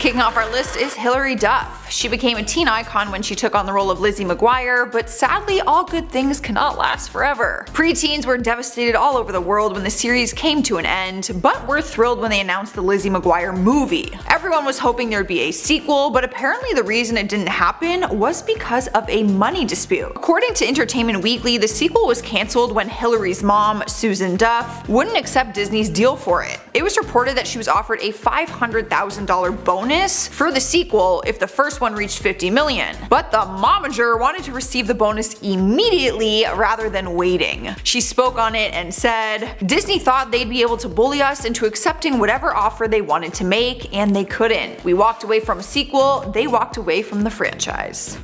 Kicking off our list is Hilary Duff. She became a teen icon when she took on the role of Lizzie McGuire, but sadly all good things cannot last forever. Preteens were devastated all over the world when the series came to an end, but were thrilled when they announced the Lizzie McGuire movie. Everyone was hoping there'd be a sequel, but apparently the reason it didn't happen was because of a money dispute. According to Entertainment Weekly, the sequel was cancelled when Hilary's mom, Susan Duff, wouldn't accept Disney's deal for it. It was reported that she was offered a $500,000 bonus for the sequel if the first one reached $50 million, but the momager wanted to receive the bonus immediately rather than waiting. She spoke on it and said, "Disney thought they'd be able to bully us into accepting whatever offer they wanted to make, and they couldn't. We walked away from a sequel, they walked away from the franchise."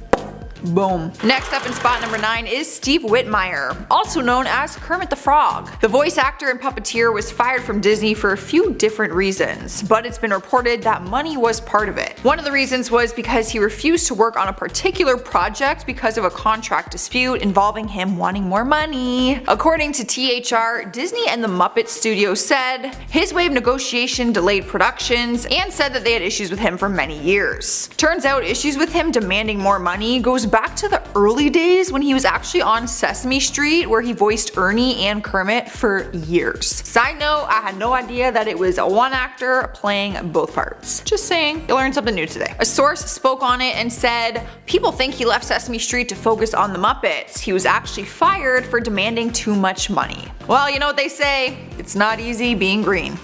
Boom. Next up in spot number 9 is Steve Whitmire, also known as Kermit the Frog. The voice actor and puppeteer was fired from Disney for a few different reasons, but it's been reported that money was part of it. One of the reasons was because he refused to work on a particular project because of a contract dispute involving him wanting more money. According to THR, Disney and the Muppet Studio said his way of negotiation delayed productions and said that they had issues with him for many years. Turns out issues with him demanding more money goes back to the early days when he was actually on Sesame Street, where he voiced Ernie and Kermit for years. Side note, I had no idea that it was one actor playing both parts. Just saying, you learned something new today. A source spoke on it and said, "People think he left Sesame Street to focus on the Muppets. He was actually fired for demanding too much money." Well, you know what they say, it's not easy being green.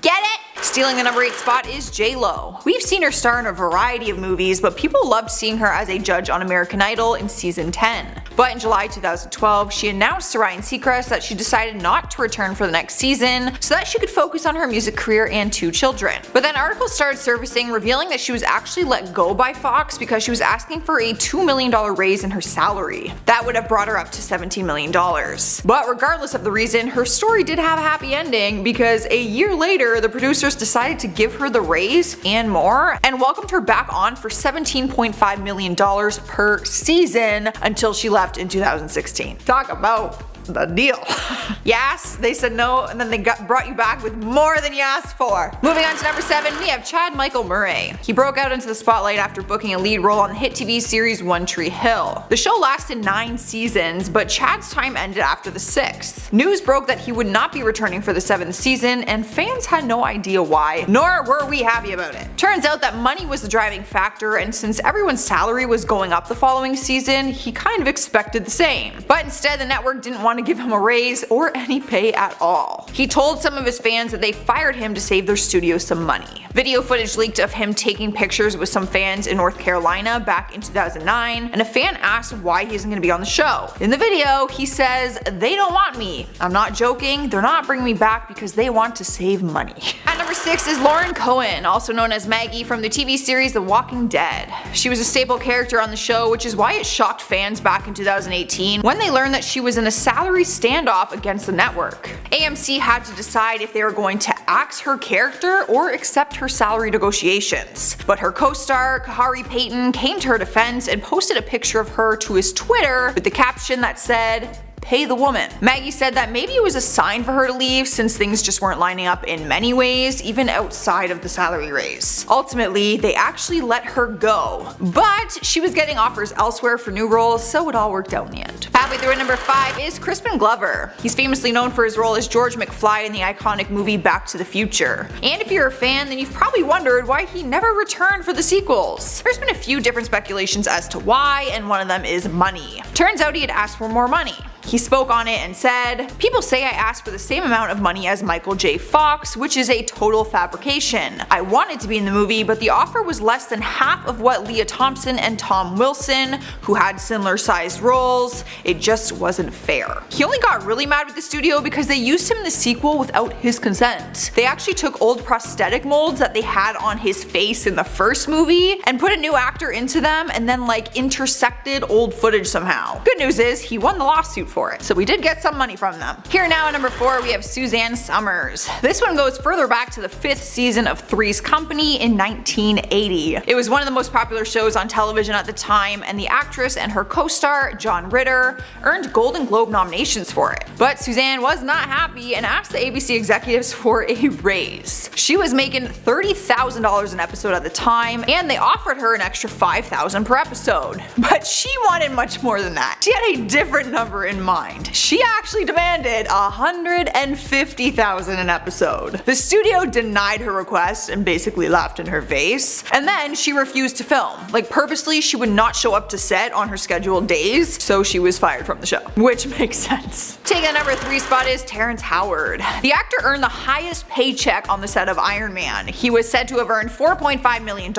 Get it? Stealing the number 8 spot is J-Lo. We've seen her star in a variety of movies, but people loved seeing her as a judge on American Idol in season 10. But in July 2012, she announced to Ryan Seacrest that she decided not to return for the next season so that she could focus on her music career and 2 children. But then articles started surfacing revealing that she was actually let go by Fox because she was asking for a $2 million raise in her salary. That would have brought her up to $17 million. But regardless of the reason, her story did have a happy ending because a year later, the producers decided to give her the raise and more and welcomed her back on for $17.5 million per season until she left in 2016. Talk about the deal. Yes, they said no, and then they brought you back with more than you asked for. Moving on to number 7, we have Chad Michael Murray. He broke out into the spotlight after booking a lead role on the hit TV series One Tree Hill. The show lasted 9 seasons, but Chad's time ended after the 6th. News broke that he would not be returning for the 7th season, and fans had no idea why, nor were we happy about it. Turns out that money was the driving factor, and since everyone's salary was going up the following season, he kind of expected the same. But instead, the network didn't want to give him a raise or any pay at all. He told some of his fans that they fired him to save their studio some money. Video footage leaked of him taking pictures with some fans in North Carolina back in 2009, and a fan asked why he isn't going to be on the show. In the video, he says, "They don't want me. I'm not joking, they're not bringing me back because they want to save money." At number 6 is Lauren Cohen, also known as Maggie from the TV series The Walking Dead. She was a staple character on the show, which is why it shocked fans back in 2018 when they learned that she was in a salary standoff against the network. AMC had to decide if they were going to axe her character or accept her salary negotiations. But her co-star, Kahari Payton, came to her defense and posted a picture of her to his Twitter with the caption that said, "Pay the woman." Maggie said that maybe it was a sign for her to leave since things just weren't lining up in many ways, even outside of the salary raise. Ultimately, they actually let her go, but she was getting offers elsewhere for new roles, so it all worked out in the end. Halfway through at number 5 is Crispin Glover. He's famously known for his role as George McFly in the iconic movie Back to the Future. And if you're a fan, then you've probably wondered why he never returned for the sequels. There's been a few different speculations as to why, and one of them is money. Turns out he had asked for more money. He spoke on it and said, "People say I asked for the same amount of money as Michael J. Fox, which is a total fabrication. I wanted to be in the movie, but the offer was less than half of what Leah Thompson and Tom Wilson, who had similar sized roles. It just wasn't fair." He only got really mad with the studio because they used him in the sequel without his consent. They actually took old prosthetic molds that they had on his face in the first movie and put a new actor into them and then intersected old footage somehow. Good news is he won the lawsuit for it. So we did get some money from them. Here now at number 4 we have Suzanne Summers. This one goes further back to the 5th season of Three's Company in 1980. It was one of the most popular shows on television at the time, and the actress and her co-star, John Ritter, earned Golden Globe nominations for it. But Suzanne was not happy and asked the ABC executives for a raise. She was making $30,000 an episode at the time, and they offered her an extra $5,000 per episode. But she wanted much more than that. She had a different number in mind. She actually demanded $150,000 an episode. The studio denied her request and basically laughed in her face, and then she refused to film. Like, purposely, she would not show up to set on her scheduled days, so she was fired from the show. Which makes sense. Taking the number 3 spot is Terrence Howard. The actor earned the highest paycheck on the set of Iron Man. He was said to have earned $4.5 million,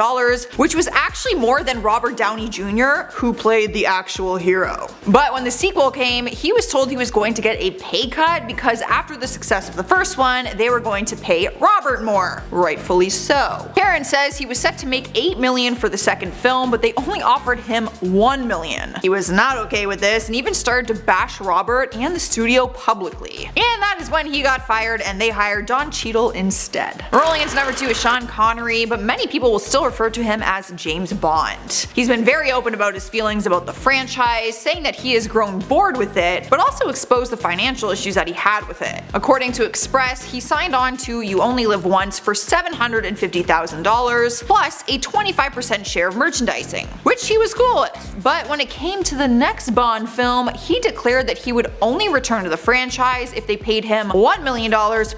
which was actually more than Robert Downey Jr., who played the actual hero. But when the sequel came, he was told he was going to get a pay cut because after the success of the first one, they were going to pay Robert more. Rightfully so. Karen says he was set to make $8 million for the second film, but they only offered him $1 million. He was not okay with this and even started to bash Robert and the studio publicly. And that is when he got fired and they hired Don Cheadle instead. Rolling into number 2 is Sean Connery, but many people will still refer to him as James Bond. He's been very open about his feelings about the franchise, saying that he has grown bored with it, but also exposed the financial issues that he had with it. According to Express, he signed on to You Only Live Once for $750,000 plus a 25% share of merchandising, which he was cool with. But when it came to the next Bond film, he declared that he would only return to the franchise if they paid him $1 million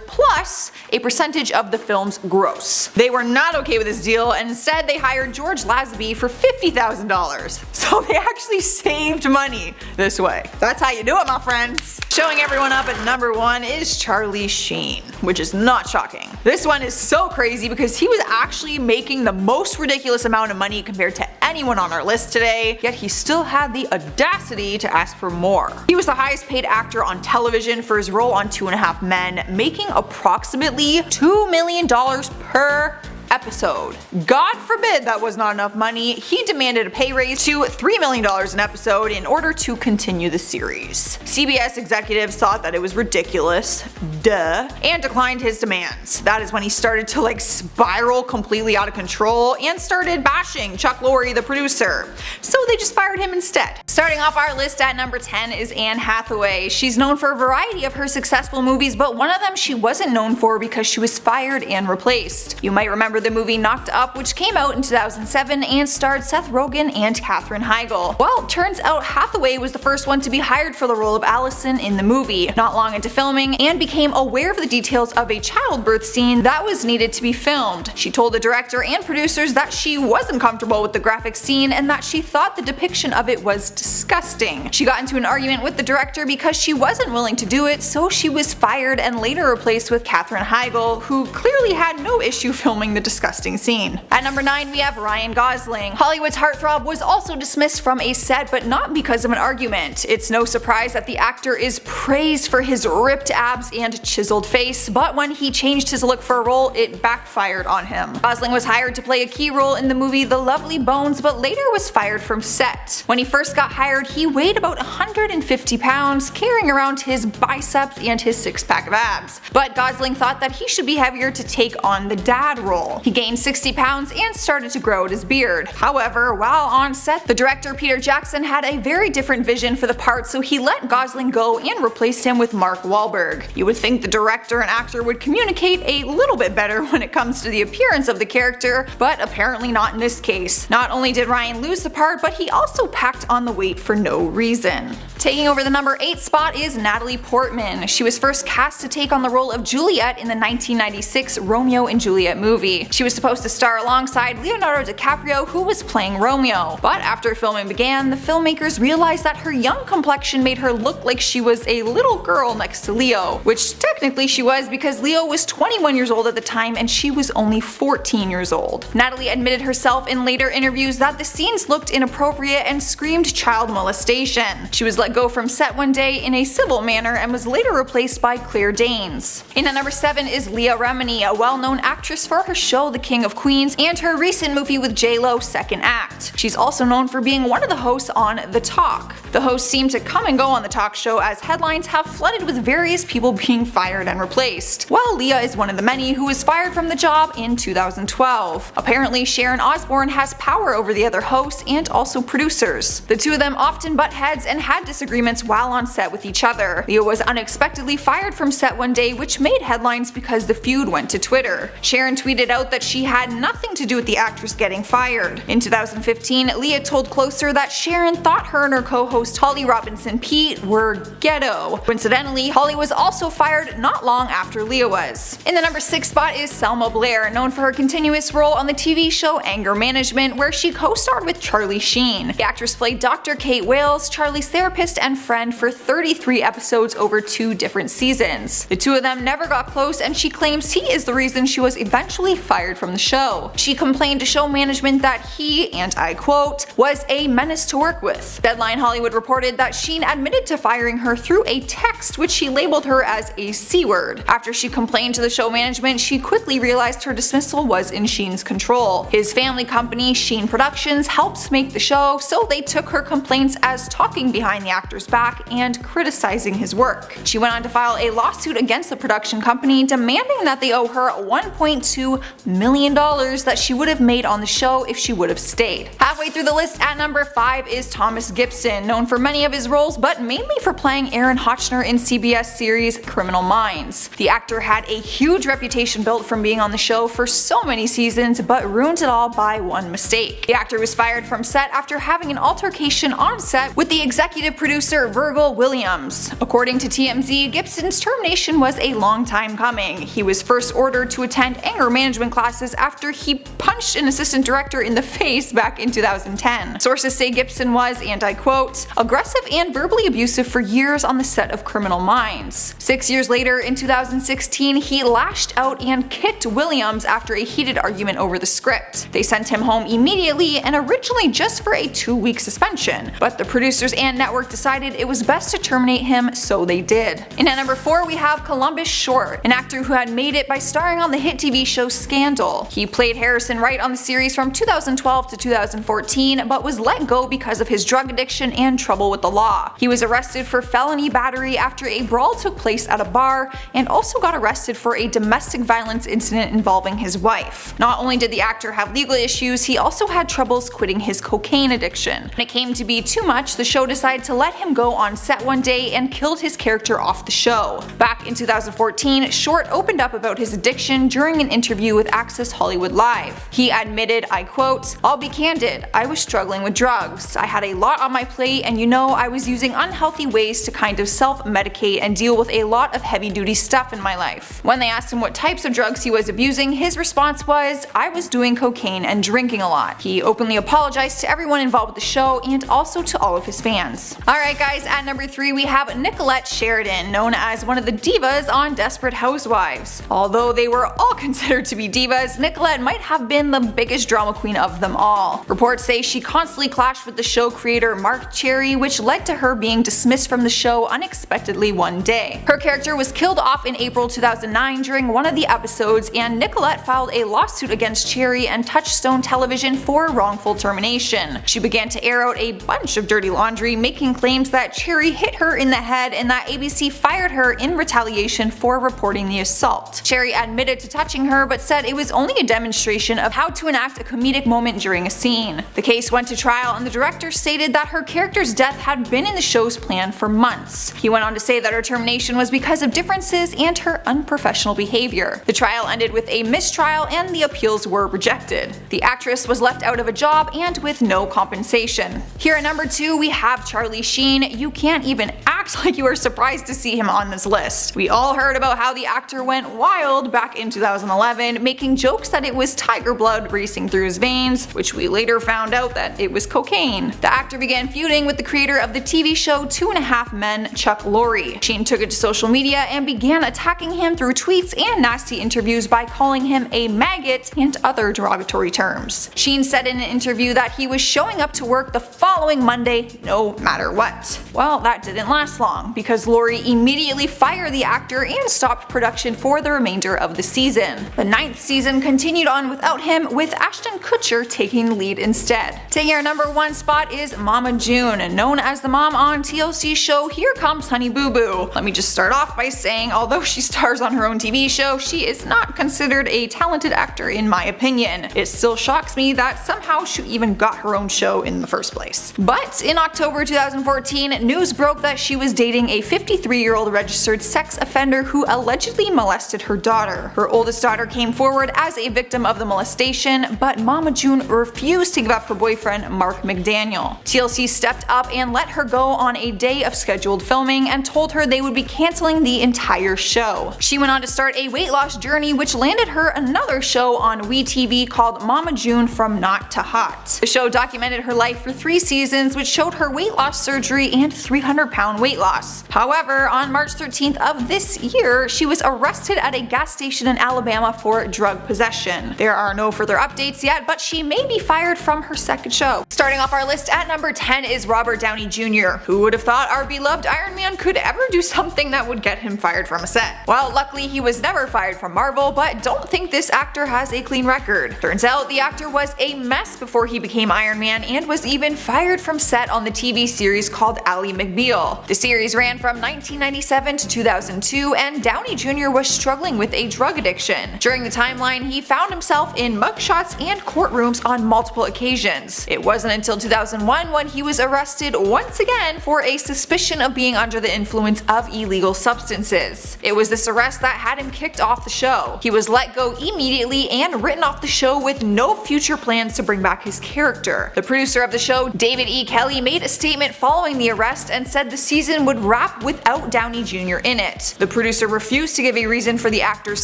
plus a percentage of the film's gross. They were not okay with this deal, and instead they hired George Lazenby for $50,000. So they actually saved money this way. That's how you do it, my friends. Showing everyone up at number 1 is Charlie Sheen, which is not shocking. This one is so crazy because he was actually making the most ridiculous amount of money compared to anyone on our list today, yet he still had the audacity to ask for more. He was the highest paid actor on television for his role on 2.5 Men, making approximately $2 million per episode. God forbid that was not enough money. He demanded a pay raise to $3 million an episode in order to continue the series. CBS executives thought that it was ridiculous, duh, and declined his demands. That is when he started to spiral completely out of control and started bashing Chuck Lorre, the producer. So they just fired him instead. Starting off our list at number 10 is Anne Hathaway. She's known for a variety of her successful movies, but one of them she wasn't known for because she was fired and replaced. You might remember the movie Knocked Up, which came out in 2007 and starred Seth Rogen and Katherine Heigl. Well, turns out Hathaway was the first one to be hired for the role of Allison in the movie, not long into filming, and became aware of the details of a childbirth scene that was needed to be filmed. She told the director and producers that she wasn't comfortable with the graphic scene and that she thought the depiction of it was disgusting. She got into an argument with the director because she wasn't willing to do it, so she was fired and later replaced with Katherine Heigl, who clearly had no issue filming the disgusting scene. At number 9 we have Ryan Gosling. Hollywood's heartthrob was also dismissed from a set, but not because of an argument. It's no surprise that the actor is praised for his ripped abs and chiseled face, but when he changed his look for a role, it backfired on him. Gosling was hired to play a key role in the movie The Lovely Bones, but later was fired from set. When he first got hired, he weighed about 150 pounds, carrying around his biceps and his six-pack of abs. But Gosling thought that he should be heavier to take on the dad role. He gained 60 pounds and started to grow out his beard. However, while on set, the director Peter Jackson had a very different vision for the part, so he let Gosling go and replaced him with Mark Wahlberg. You would think the director and actor would communicate a little bit better when it comes to the appearance of the character, but apparently not in this case. Not only did Ryan lose the part, but he also packed on the weight for no reason. Taking over the number 8 spot is Natalie Portman. She was first cast to take on the role of Juliet in the 1996 Romeo and Juliet movie. She was supposed to star alongside Leonardo DiCaprio, who was playing Romeo. But after filming began, the filmmakers realized that her young complexion made her look like she was a little girl next to Leo, which technically she was because Leo was 21 years old at the time and she was only 14 years old. Natalie admitted herself in later interviews that the scenes looked inappropriate and screamed child child molestation. She was let go from set one day in a civil manner and was later replaced by Claire Danes. In at number 7 is Leah Remini, a well-known actress for her show The King of Queens and her recent movie with J-Lo, Second Act. She's also known for being one of the hosts on The Talk. The hosts seem to come and go on the talk show as headlines have flooded with various people being fired and replaced, while Leah is one of the many who was fired from the job in 2012. Apparently, Sharon Osbourne has power over the other hosts and also producers. The two of them often butt heads and had disagreements while on set with each other. Leah was unexpectedly fired from set one day, which made headlines because the feud went to Twitter. Sharon tweeted out that she had nothing to do with the actress getting fired. In 2015, Leah told Closer that Sharon thought her and her co-host Holly Robinson Peete were ghetto. Coincidentally, Holly was also fired not long after Leah was. In the number 6 spot is Selma Blair, known for her continuous role on the TV show Anger Management, where she co-starred with Charlie Sheen. The actress played Dr. Kate Wales, Charlie's therapist and friend, for 33 episodes over 2 different seasons. The two of them never got close, and she claims he is the reason she was eventually fired from the show. She complained to show management that he, and I quote, was a menace to work with. Deadline Hollywood reported that Sheen admitted to firing her through a text which he labeled her as a C-word. After she complained to the show management, she quickly realized her dismissal was in Sheen's control. His family company, Sheen Productions, helps make the show, so they took her complaints as talking behind the actor's back and criticizing his work. She went on to file a lawsuit against the production company, demanding that they owe her $1.2 million that she would have made on the show if she would have stayed. Halfway through the list at number 5 is Thomas Gibson, known for many of his roles but mainly for playing Aaron Hotchner in CBS series Criminal Minds. The actor had a huge reputation built from being on the show for so many seasons, but ruined it all by one mistake. The actor was fired from set after having an altercation on set with the executive producer Virgil Williams. According to TMZ, Gibson's termination was a long time coming. He was first ordered to attend anger management classes after he punched an assistant director in the face back in 2010. Sources say Gibson was, and I quote, aggressive and verbally abusive for years on the set of Criminal Minds. 6 years later, in 2016, he lashed out and kicked Williams after a heated argument over the script. They sent him home immediately, and originally just for a 2-week suspension, but the producers and network decided it was best to terminate him, so they did. And at number 4 we have Columbus Short, an actor who had made it by starring on the hit TV show Scandal. He played Harrison Wright on the series from 2012 to 2014, but was let go because of his drug addiction and trouble with the law. He was arrested for felony battery after a brawl took place at a bar, and also got arrested for a domestic violence incident involving his wife. Not only did the actor have legal issues, he also had troubles quitting his cocaine addiction. When it came to be too much, the show decided to let him go on set one day and killed his character off the show. Back in 2014, Short opened up about his addiction during an interview with Access Hollywood Live. He admitted, I quote, "I'll be candid, I was struggling with drugs. I had a lot on my plate, and I was using unhealthy ways to kind of self-medicate and deal with a lot of heavy-duty stuff in my life." When they asked him what types of drugs he was abusing, his response was, "I was doing cocaine and drinking a lot." He openly apologized to everyone involved with the show and also to all of his fans. Alright guys, at number 3 we have Nicolette Sheridan, known as one of the divas on Desperate Housewives. Although they were all considered to be divas, Nicolette might have been the biggest drama queen of them all. Reports say she constantly clashed with the show creator Mark Cherry, which led to her being dismissed from the show unexpectedly one day. Her character was killed off in April 2009 during one of the episodes, and Nicolette filed a lawsuit against Cherry and Touchstone Television for wrongful termination. She began to air out a bunch of dirty laundry, making claims that Cherry hit her in the head and that ABC fired her in retaliation for reporting the assault. Cherry admitted to touching her, but said it was only a demonstration of how to enact a comedic moment during a scene. The case went to trial, and the director stated that her character's death had been in the show's plan for months. He went on to say that her termination was because of differences and her unprofessional behavior. The trial ended with a mistrial, and the appeals were rejected. The actress was left out of a job and with no compensation. Here at number 2 we have Charlie Sheen. You can't even act like you are surprised to see him on this list. We all heard about how the actor went wild back in 2011, making jokes that it was tiger blood racing through his veins, which we later found out that it was cocaine. The actor began feuding with the creator of the TV show 2.5 Men, Chuck Lorre. Sheen took it to social media and began attacking him through tweets and nasty interviews by calling him a maggot and other derogatory terms. Sheen said in an interview that he was showing up to work the following following Monday, no matter what. Well, that didn't last long, because Laurie immediately fired the actor and stopped production for the remainder of the season. The 9th season continued on without him, with Ashton Kutcher taking the lead instead. Taking our number 1 spot is Mama June, known as the mom on TLC's show Here Comes Honey Boo Boo. Let me just start off by saying, although she stars on her own TV show, she is not considered a talented actor in my opinion. It still shocks me that somehow she even got her own show in the first place. But in October 2014, news broke that she was dating a 53-year-old registered sex offender who allegedly molested her daughter. Her oldest daughter came forward as a victim of the molestation, but Mama June refused to give up her boyfriend Mark McDaniel. TLC stepped up and let her go on a day of scheduled filming and told her they would be canceling the entire show. She went on to start a weight loss journey, which landed her another show on WeTV called Mama June From Not to Hot. The show documented her life for 3 seasons, which showed her weight loss surgery and 300-pound weight loss. However, on March 13th of this year, she was arrested at a gas station in Alabama for drug possession. There are no further updates yet, but she may be fired from her second show. Starting off our list at number 10 is Robert Downey Jr. Who would have thought our beloved Iron Man could ever do something that would get him fired from a set? Well, luckily he was never fired from Marvel, but don't think this actor has a clean record. Turns out the actor was a mess before he became Iron Man and was even fired from set on the TV series called Ally McBeal. The series ran from 1997 to 2002, and Downey Jr. was struggling with a drug addiction. During the timeline, he found himself in mugshots and courtrooms on multiple occasions. It wasn't until 2001 when he was arrested once again for a suspicion of being under the influence of illegal substances. It was this arrest that had him kicked off the show. He was let go immediately and written off the show with no future plans to bring back his character. The producer of the show, David E. Kelly, made a statement following the arrest and said the season would wrap without Downey Jr. in it. The producer refused to give a reason for the actor's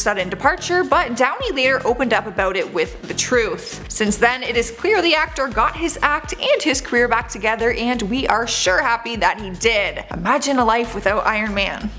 sudden departure, but Downey later opened up about it with the truth. Since then, it is clear the actor got his act and his career back together, and we are sure happy that he did. Imagine a life without Iron Man.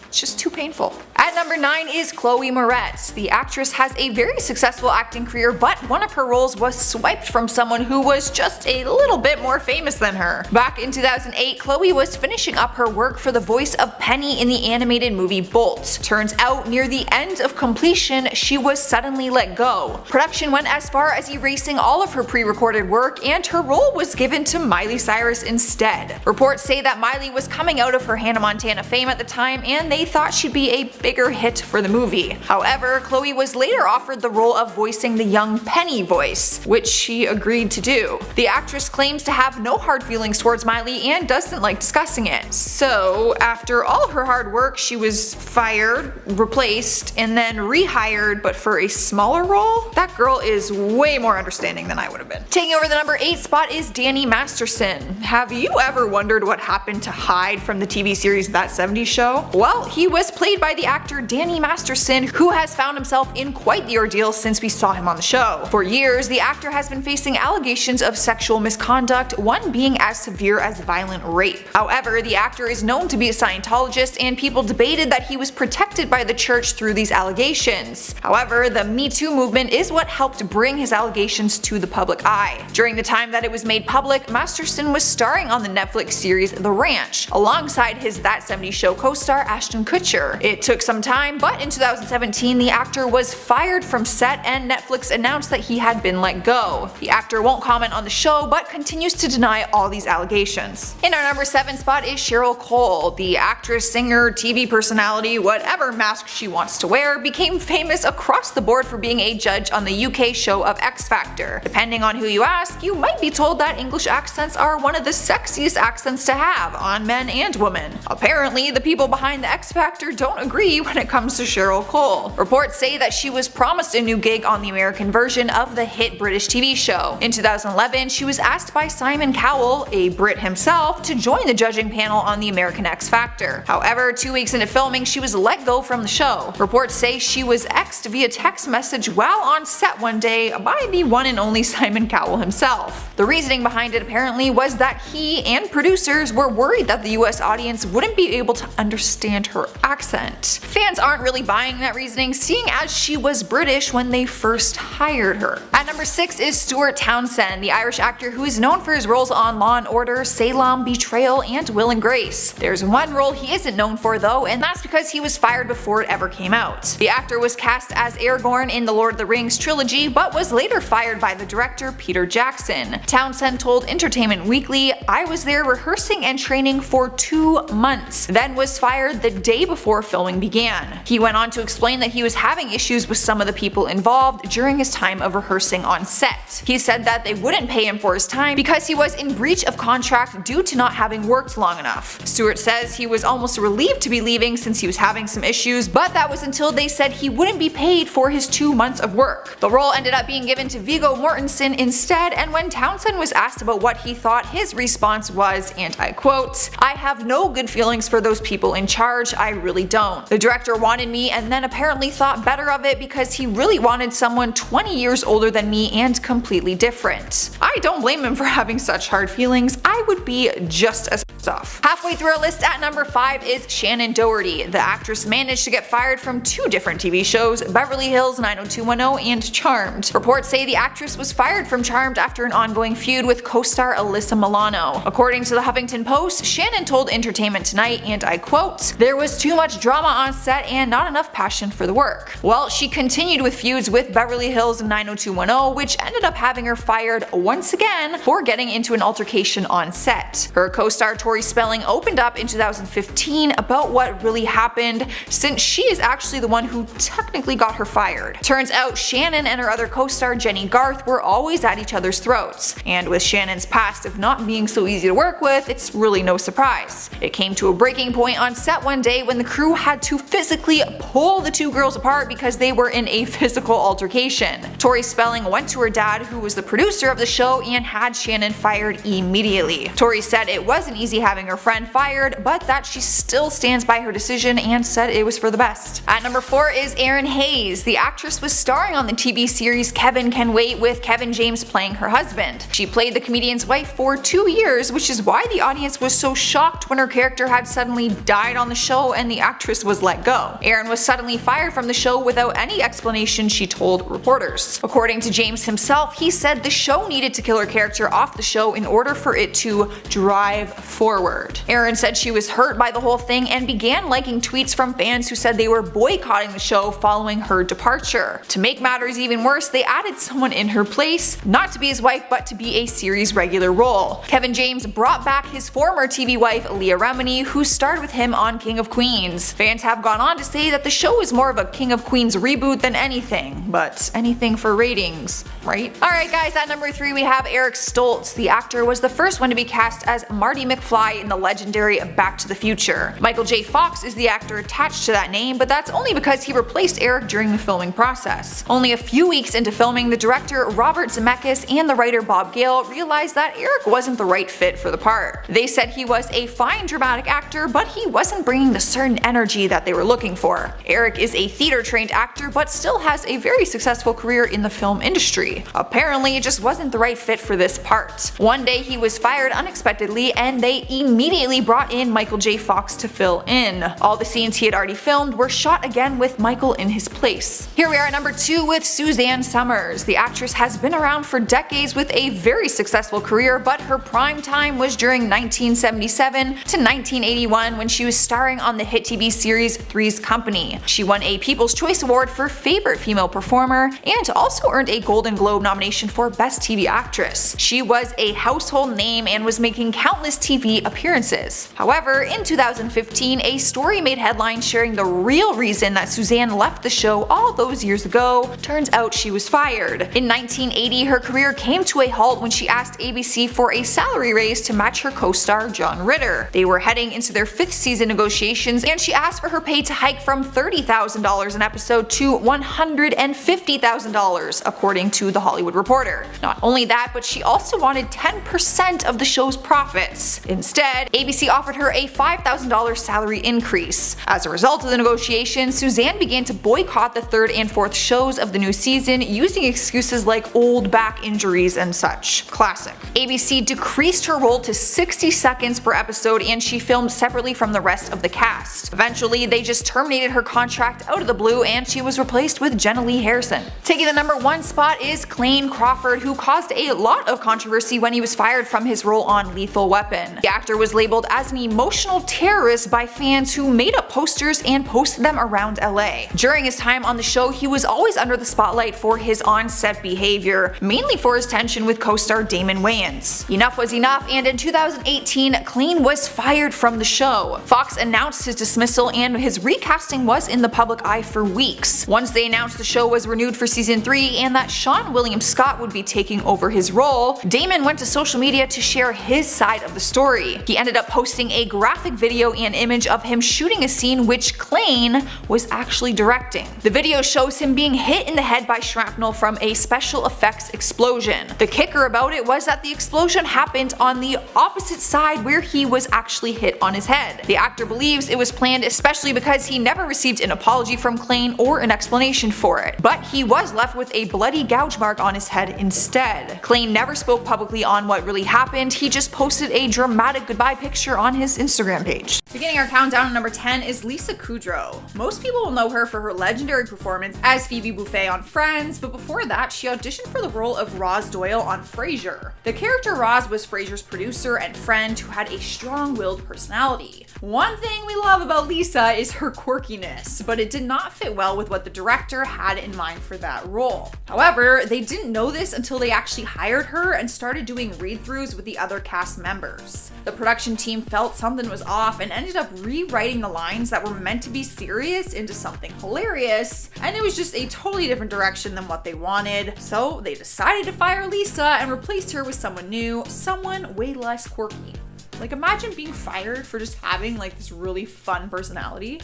It's just too painful. At number 9 is Chloe Moretz. The actress has a very successful acting career, but one of her roles was swiped from someone who was just a little bit more famous than her. Back in 2008, Chloe was finishing up her work for the voice of Penny in the animated movie Bolt. Turns out, near the end of completion, she was suddenly let go. Production went as far as erasing all of her pre-recorded work, and her role was given to Miley Cyrus instead. Reports say that Miley was coming out of her Hannah Montana fame at the time, and they thought she'd be a bigger hit for the movie. However, Chloe was later offered the role of voicing the young Penny voice, which she agreed to do. The actress claims to have no hard feelings towards Miley and doesn't like discussing it. So, after all of her hard work, she was fired, replaced, and then rehired, but for a smaller role? That girl is way more understanding than I would have been. Taking over the number 8 spot is Danny Masterson. Have you ever wondered what happened to Hyde from the TV series That 70s Show? Well, he was played by the actor Danny Masterson, who has found himself in quite the ordeal since we saw him on the show. For years, the actor has been facing allegations of sexual misconduct, one being as severe as violent rape. However, the actor is known to be a Scientologist, and people debated that he was protected by the church through these allegations. However, the Me Too movement is what helped bring his allegations to the public eye. During the time that it was made public, Masterson was starring on the Netflix series The Ranch, alongside his That 70s Show co-star Ashton Kutcher. It took some time, but in 2017 the actor was fired from set and Netflix announced that he had been let go. The actor won't comment on the show, but continues to deny all these allegations. In our number 7 spot is Cheryl Cole. The actress, singer, TV personality, whatever mask she wants to wear, became famous across the board for being a judge on the UK show of X Factor. Depending on who you ask, you might be told that English accents are one of the sexiest accents to have on men and women. Apparently, the people behind the X Factor don't agree when it comes to Cheryl Cole. Reports say that she was promised a new gig on the American version of the hit British TV show. In 2011, she was asked by Simon Cowell, a Brit himself, to join the judging panel on the American X Factor. However, 2 weeks into filming, she was let go from the show. Reports say she was X'd via text message while on set one day by the one and only Simon Cowell himself. The reasoning behind it apparently was that he and producers were worried that the US audience wouldn't be able to understand her accent. Fans aren't really buying that reasoning, seeing as she was British when they first hired her. At number 6 is Stuart Townsend, the Irish actor who is known for his roles on Law & Order, Salem, Betrayal, and Will and Grace. There's one role he isn't known for though, and that's because he was fired before it ever came out. The actor was cast as Aragorn in the Lord of the Rings trilogy, but was later fired by the director Peter Jackson. Townsend told Entertainment Weekly, "I was there rehearsing and training for 2 months, then was fired the day before filming began." He went on to explain that he was having issues with some of the people involved during his time of rehearsing on set. He said that they wouldn't pay him for his time because he was in breach of contract due to not having worked long enough. Stewart says he was almost relieved to be leaving since he was having some issues, but that was until they said he wouldn't be paid for his 2 months of work. The role ended up being given to Viggo Mortensen instead, and when Townsend was asked about what he thought, his response was, and I quote, "I have no good feelings for those people in charge, I really don't. The director wanted me and then apparently thought better of it because he really wanted someone 20 years older than me and completely different. I don't blame him for having such hard feelings, I would be just as pissed off." Halfway through our list at number 5 is Shannon Doherty. The actress managed to get fired from 2 different TV shows, Beverly Hills 90210 and Charmed. Reports say the actress was fired from Charmed after an ongoing feud with co-star Alyssa Milano. According to the Huffington Post, Shannon told Entertainment Tonight, and I quote, "There was too much drama on set and not enough passion for the work." Well, she continued with feuds with Beverly Hills 90210, which ended up having her fired once again for getting into an altercation on set. Her co-star Tori Spelling opened up in 2015 about what really happened, since she is actually the one who technically got her fired. Turns out Shannon and her other co-star Jenny Garth were always at each other's throats, and with Shannon's past of not being so easy to work with, it's really no surprise. It came to a breaking point on set one day when the crew had to physically pull the 2 girls apart because they were in a physical altercation. Tori Spelling went to her dad, who was the producer of the show, and had Shannon fired immediately. Tori said it wasn't easy having her friend fired, but that she still stands by her decision and said it was for the best. At number 4 is Erin Hayes. The actress was starring on the TV series Kevin Can Wait, with Kevin James playing her husband. She played the comedian's wife for 2 years, which is why the audience was so shocked when her character had suddenly died on the show and the actress was let go. Erin was suddenly fired from the show without any explanation, she told reporters. According to James himself, he said the show needed to kill her character off the show in order for it to drive forward. Erin said she was hurt by the whole thing and began liking tweets from fans who said they were boycotting the show following her departure. To make matters even worse, they added someone in her place, not to be his wife but to be a series regular role. Kevin James brought back his former TV wife Leah Remini, who starred with him on King of Queens. Fans have gone on to say that the show is more of a King of Queens reboot than anything, but anything for ratings, right? Alright guys, at number 3 we have Eric Stoltz. The actor was the first one to be cast as Marty McFly in the legendary Back to the Future. Michael J. Fox is the actor attached to that name, but that's only because he replaced Eric during the filming process. Only a few weeks into filming, the director Robert Zemeckis and the writer Bob Gale realized that Eric wasn't the right fit for the part. They said he was a fine dramatic actor, but he wasn't bringing the certain energy that they were looking for. Eric is a theater-trained actor, but still has a very successful career in the film industry. Apparently, it just wasn't the right fit for this part. One day he was fired unexpectedly, and they immediately brought in Michael J. Fox to fill in. All the scenes he had already filmed were shot again with Michael in his place. Here we are at number 2 with Suzanne Summers. The actress has been around for decades with a very successful career, but her prime time was during 1977 to 1981 when she was starring on the hit TV series Three's Company. She won a People's Choice Award for Favorite Female Performer and also earned a Golden Globe nomination for Best TV Actress. She was a household name and was making countless TV appearances. However, in 2015, a story made headlines sharing the real reason that Suzanne left the show all those years ago. Turns out she was fired. In 1980, her career came to a halt when she asked ABC for a salary raise to match her co-star John Ritter. They were heading into their 5th season negotiations, and she asked for her pay to hike from $30,000 an episode to $150,000, according to The Hollywood Reporter. Not only that, but she also wanted 10% of the show's profits. Insane. Instead, ABC offered her a $5,000 salary increase. As a result of the negotiations, Suzanne began to boycott the third and fourth shows of the new season, using excuses like old back injuries and such. Classic. ABC decreased her role to 60 seconds per episode, and she filmed separately from the rest of the cast. Eventually, they just terminated her contract out of the blue, and she was replaced with Jenna Lee Harrison. Taking the number 1 spot is Clayne Crawford, who caused a lot of controversy when he was fired from his role on Lethal Weapon. The actor was labeled as an emotional terrorist by fans who made up posters and posted them around LA. During his time on the show, he was always under the spotlight for his on-set behavior, mainly for his tension with co-star Damon Wayans. Enough was enough, and in 2018, Clayne was fired from the show. Fox announced his dismissal, and his recasting was in the public eye for weeks. Once they announced the show was renewed for season 3 and that Sean William Scott would be taking over his role, Damon went to social media to share his side of the story. He ended up posting a graphic video and image of him shooting a scene which Clayne was actually directing. The video shows him being hit in the head by shrapnel from a special effects explosion. The kicker about it was that the explosion happened on the opposite side where he was actually hit on his head. The actor believes it was planned especially because he never received an apology from Clayne or an explanation for it, but he was left with a bloody gouge mark on his head instead. Clayne never spoke publicly on what really happened, he just posted a dramatic goodbye picture on his Instagram page. Beginning our countdown at number 10 is Lisa Kudrow. Most people will know her for her legendary performance as Phoebe Buffay on Friends, but before that she auditioned for the role of Roz Doyle on Frasier. The character Roz was Frasier's producer and friend who had a strong-willed personality. One thing we love about Lisa is her quirkiness, but it did not fit well with what the director had in mind for that role. However, they didn't know this until they actually hired her and started doing read-throughs with the other cast members. The production team felt something was off and ended up rewriting the lines that were meant to be serious into something hilarious, and it was just a totally different direction than what they wanted, so they decided to fire Lisa and replaced her with someone new, someone way less quirky. Like, imagine being fired for just having like this really fun personality.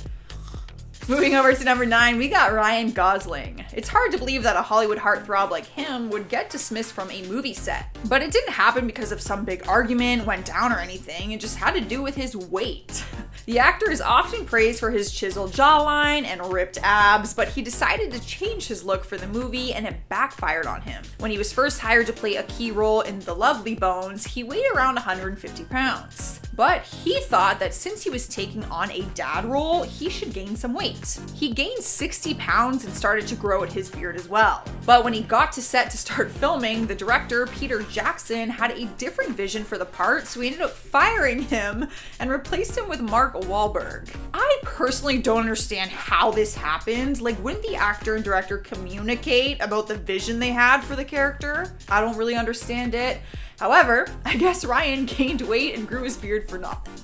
Moving over to number 9, we got Ryan Gosling. It's hard to believe that a Hollywood heartthrob like him would get dismissed from a movie set. But it didn't happen because of some big argument went down or anything, it just had to do with his weight. The actor is often praised for his chiseled jawline and ripped abs, but he decided to change his look for the movie and it backfired on him. When he was first hired to play a key role in The Lovely Bones, he weighed around 150 pounds. But he thought that since he was taking on a dad role, he should gain some weight. He gained 60 pounds and started to grow out his beard as well. But when he got to set to start filming, the director, Peter Jackson, had a different vision for the part, so he ended up firing him and replaced him with Mark Wahlberg. I personally don't understand how this happened. Like, wouldn't the actor and director communicate about the vision they had for the character? I don't really understand it. However, I guess Ryan gained weight and grew his beard for nothing.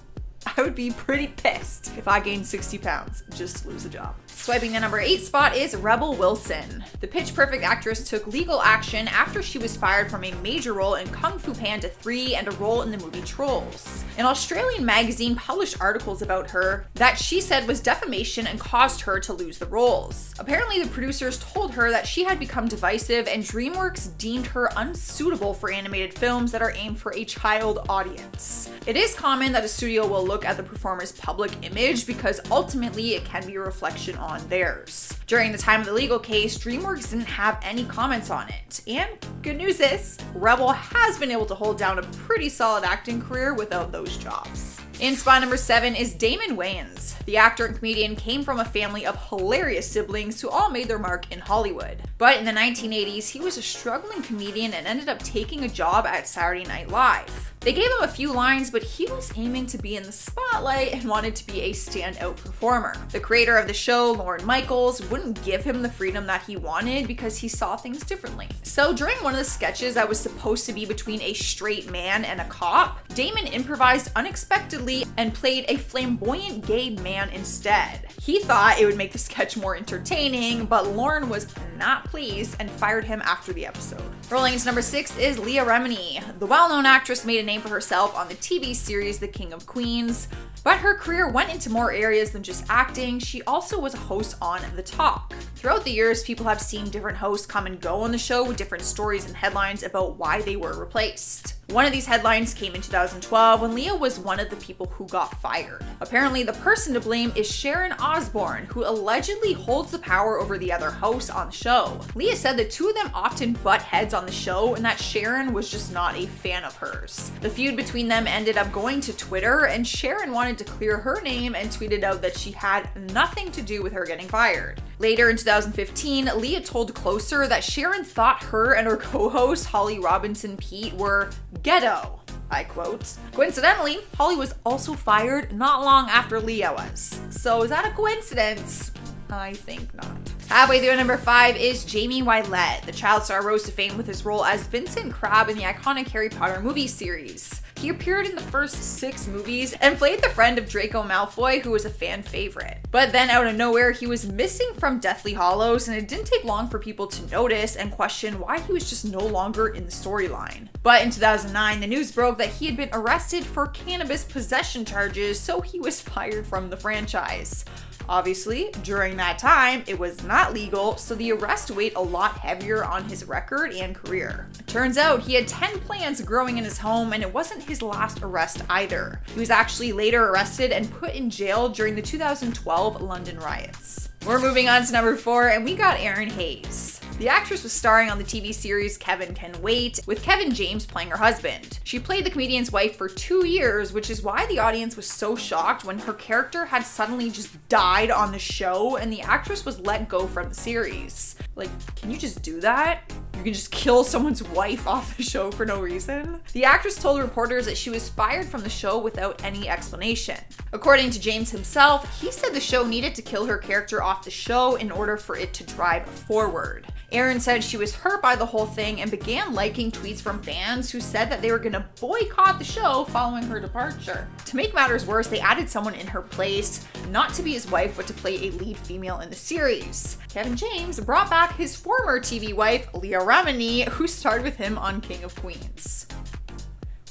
I would be pretty pissed if I gained 60 pounds just to lose the job. Swiping the number 8 spot is Rebel Wilson. The Pitch Perfect actress took legal action after she was fired from a major role in Kung Fu Panda 3 and a role in the movie Trolls. An Australian magazine published articles about her that she said was defamation and caused her to lose the roles. Apparently, the producers told her that she had become divisive and DreamWorks deemed her unsuitable for animated films that are aimed for a child audience. It is common that a studio will look at the performer's public image because ultimately it can be a reflection on theirs. During the time of the legal case, DreamWorks didn't have any comments on it. And good news is, Rebel has been able to hold down a pretty solid acting career without those jobs. In spot number 7 is Damon Wayans. The actor and comedian came from a family of hilarious siblings who all made their mark in Hollywood. But in the 1980s, he was a struggling comedian and ended up taking a job at Saturday Night Live. They gave him a few lines, but he was aiming to be in the spotlight and wanted to be a standout performer. The creator of the show, Lorne Michaels, wouldn't give him the freedom that he wanted because he saw things differently. So during one of the sketches that was supposed to be between a straight man and a cop, Damon improvised unexpectedly quickly and played a flamboyant gay man instead. He thought it would make the sketch more entertaining, but Lorne was not pleased and fired him after the episode. Rolling into number 6 is Leah Remini. The well-known actress made a name for herself on the TV series The King of Queens, but her career went into more areas than just acting. She also was a host on The Talk. Throughout the years, people have seen different hosts come and go on the show with different stories and headlines about why they were replaced. One of these headlines came in 2012 when Leah was one of the people who got fired. Apparently, the person to blame is Sharon Osbourne, who allegedly holds the power over the other hosts on the show. Leah said the two of them often butt heads on the show and that Sharon was just not a fan of hers. The feud between them ended up going to Twitter, and Sharon wanted to clear her name and tweeted out that she had nothing to do with her getting fired. Later in 2015, Leah told Closer that Sharon thought her and her co-host Holly Robinson Pete were ghetto. I quote. Coincidentally, Holly was also fired not long after Leah was. So is that a coincidence? I think not. Halfway through number 5 is Jamie Wylett. The child star rose to fame with his role as Vincent Crabbe in the iconic Harry Potter movie series. He appeared in the first 6 movies and played the friend of Draco Malfoy, who was a fan favorite. But then out of nowhere, he was missing from Deathly Hallows, and it didn't take long for people to notice and question why he was just no longer in the storyline. But in 2009, the news broke that he had been arrested for cannabis possession charges, so he was fired from the franchise. Obviously, during that time, it was not legal, so the arrest weighed a lot heavier on his record and career. It turns out he had 10 plants growing in his home, and it wasn't his last arrest either. He was actually later arrested and put in jail during the 2012 London riots. We're moving on to number 4, and we got Erin Hayes. The actress was starring on the TV series Kevin Can Wait, with Kevin James playing her husband. She played the comedian's wife for 2 years, which is why the audience was so shocked when her character had suddenly just died on the show and the actress was let go from the series. Like, can you just do that? You can just kill someone's wife off the show for no reason? The actress told reporters that she was fired from the show without any explanation. According to James himself, he said the show needed to kill her character off the show in order for it to drive forward. Erin said she was hurt by the whole thing and began liking tweets from fans who said that they were gonna boycott the show following her departure. To make matters worse, they added someone in her place, not to be his wife, but to play a lead female in the series. Kevin James brought back his former TV wife, Leah Remini, who starred with him on King of Queens.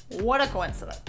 What a coincidence.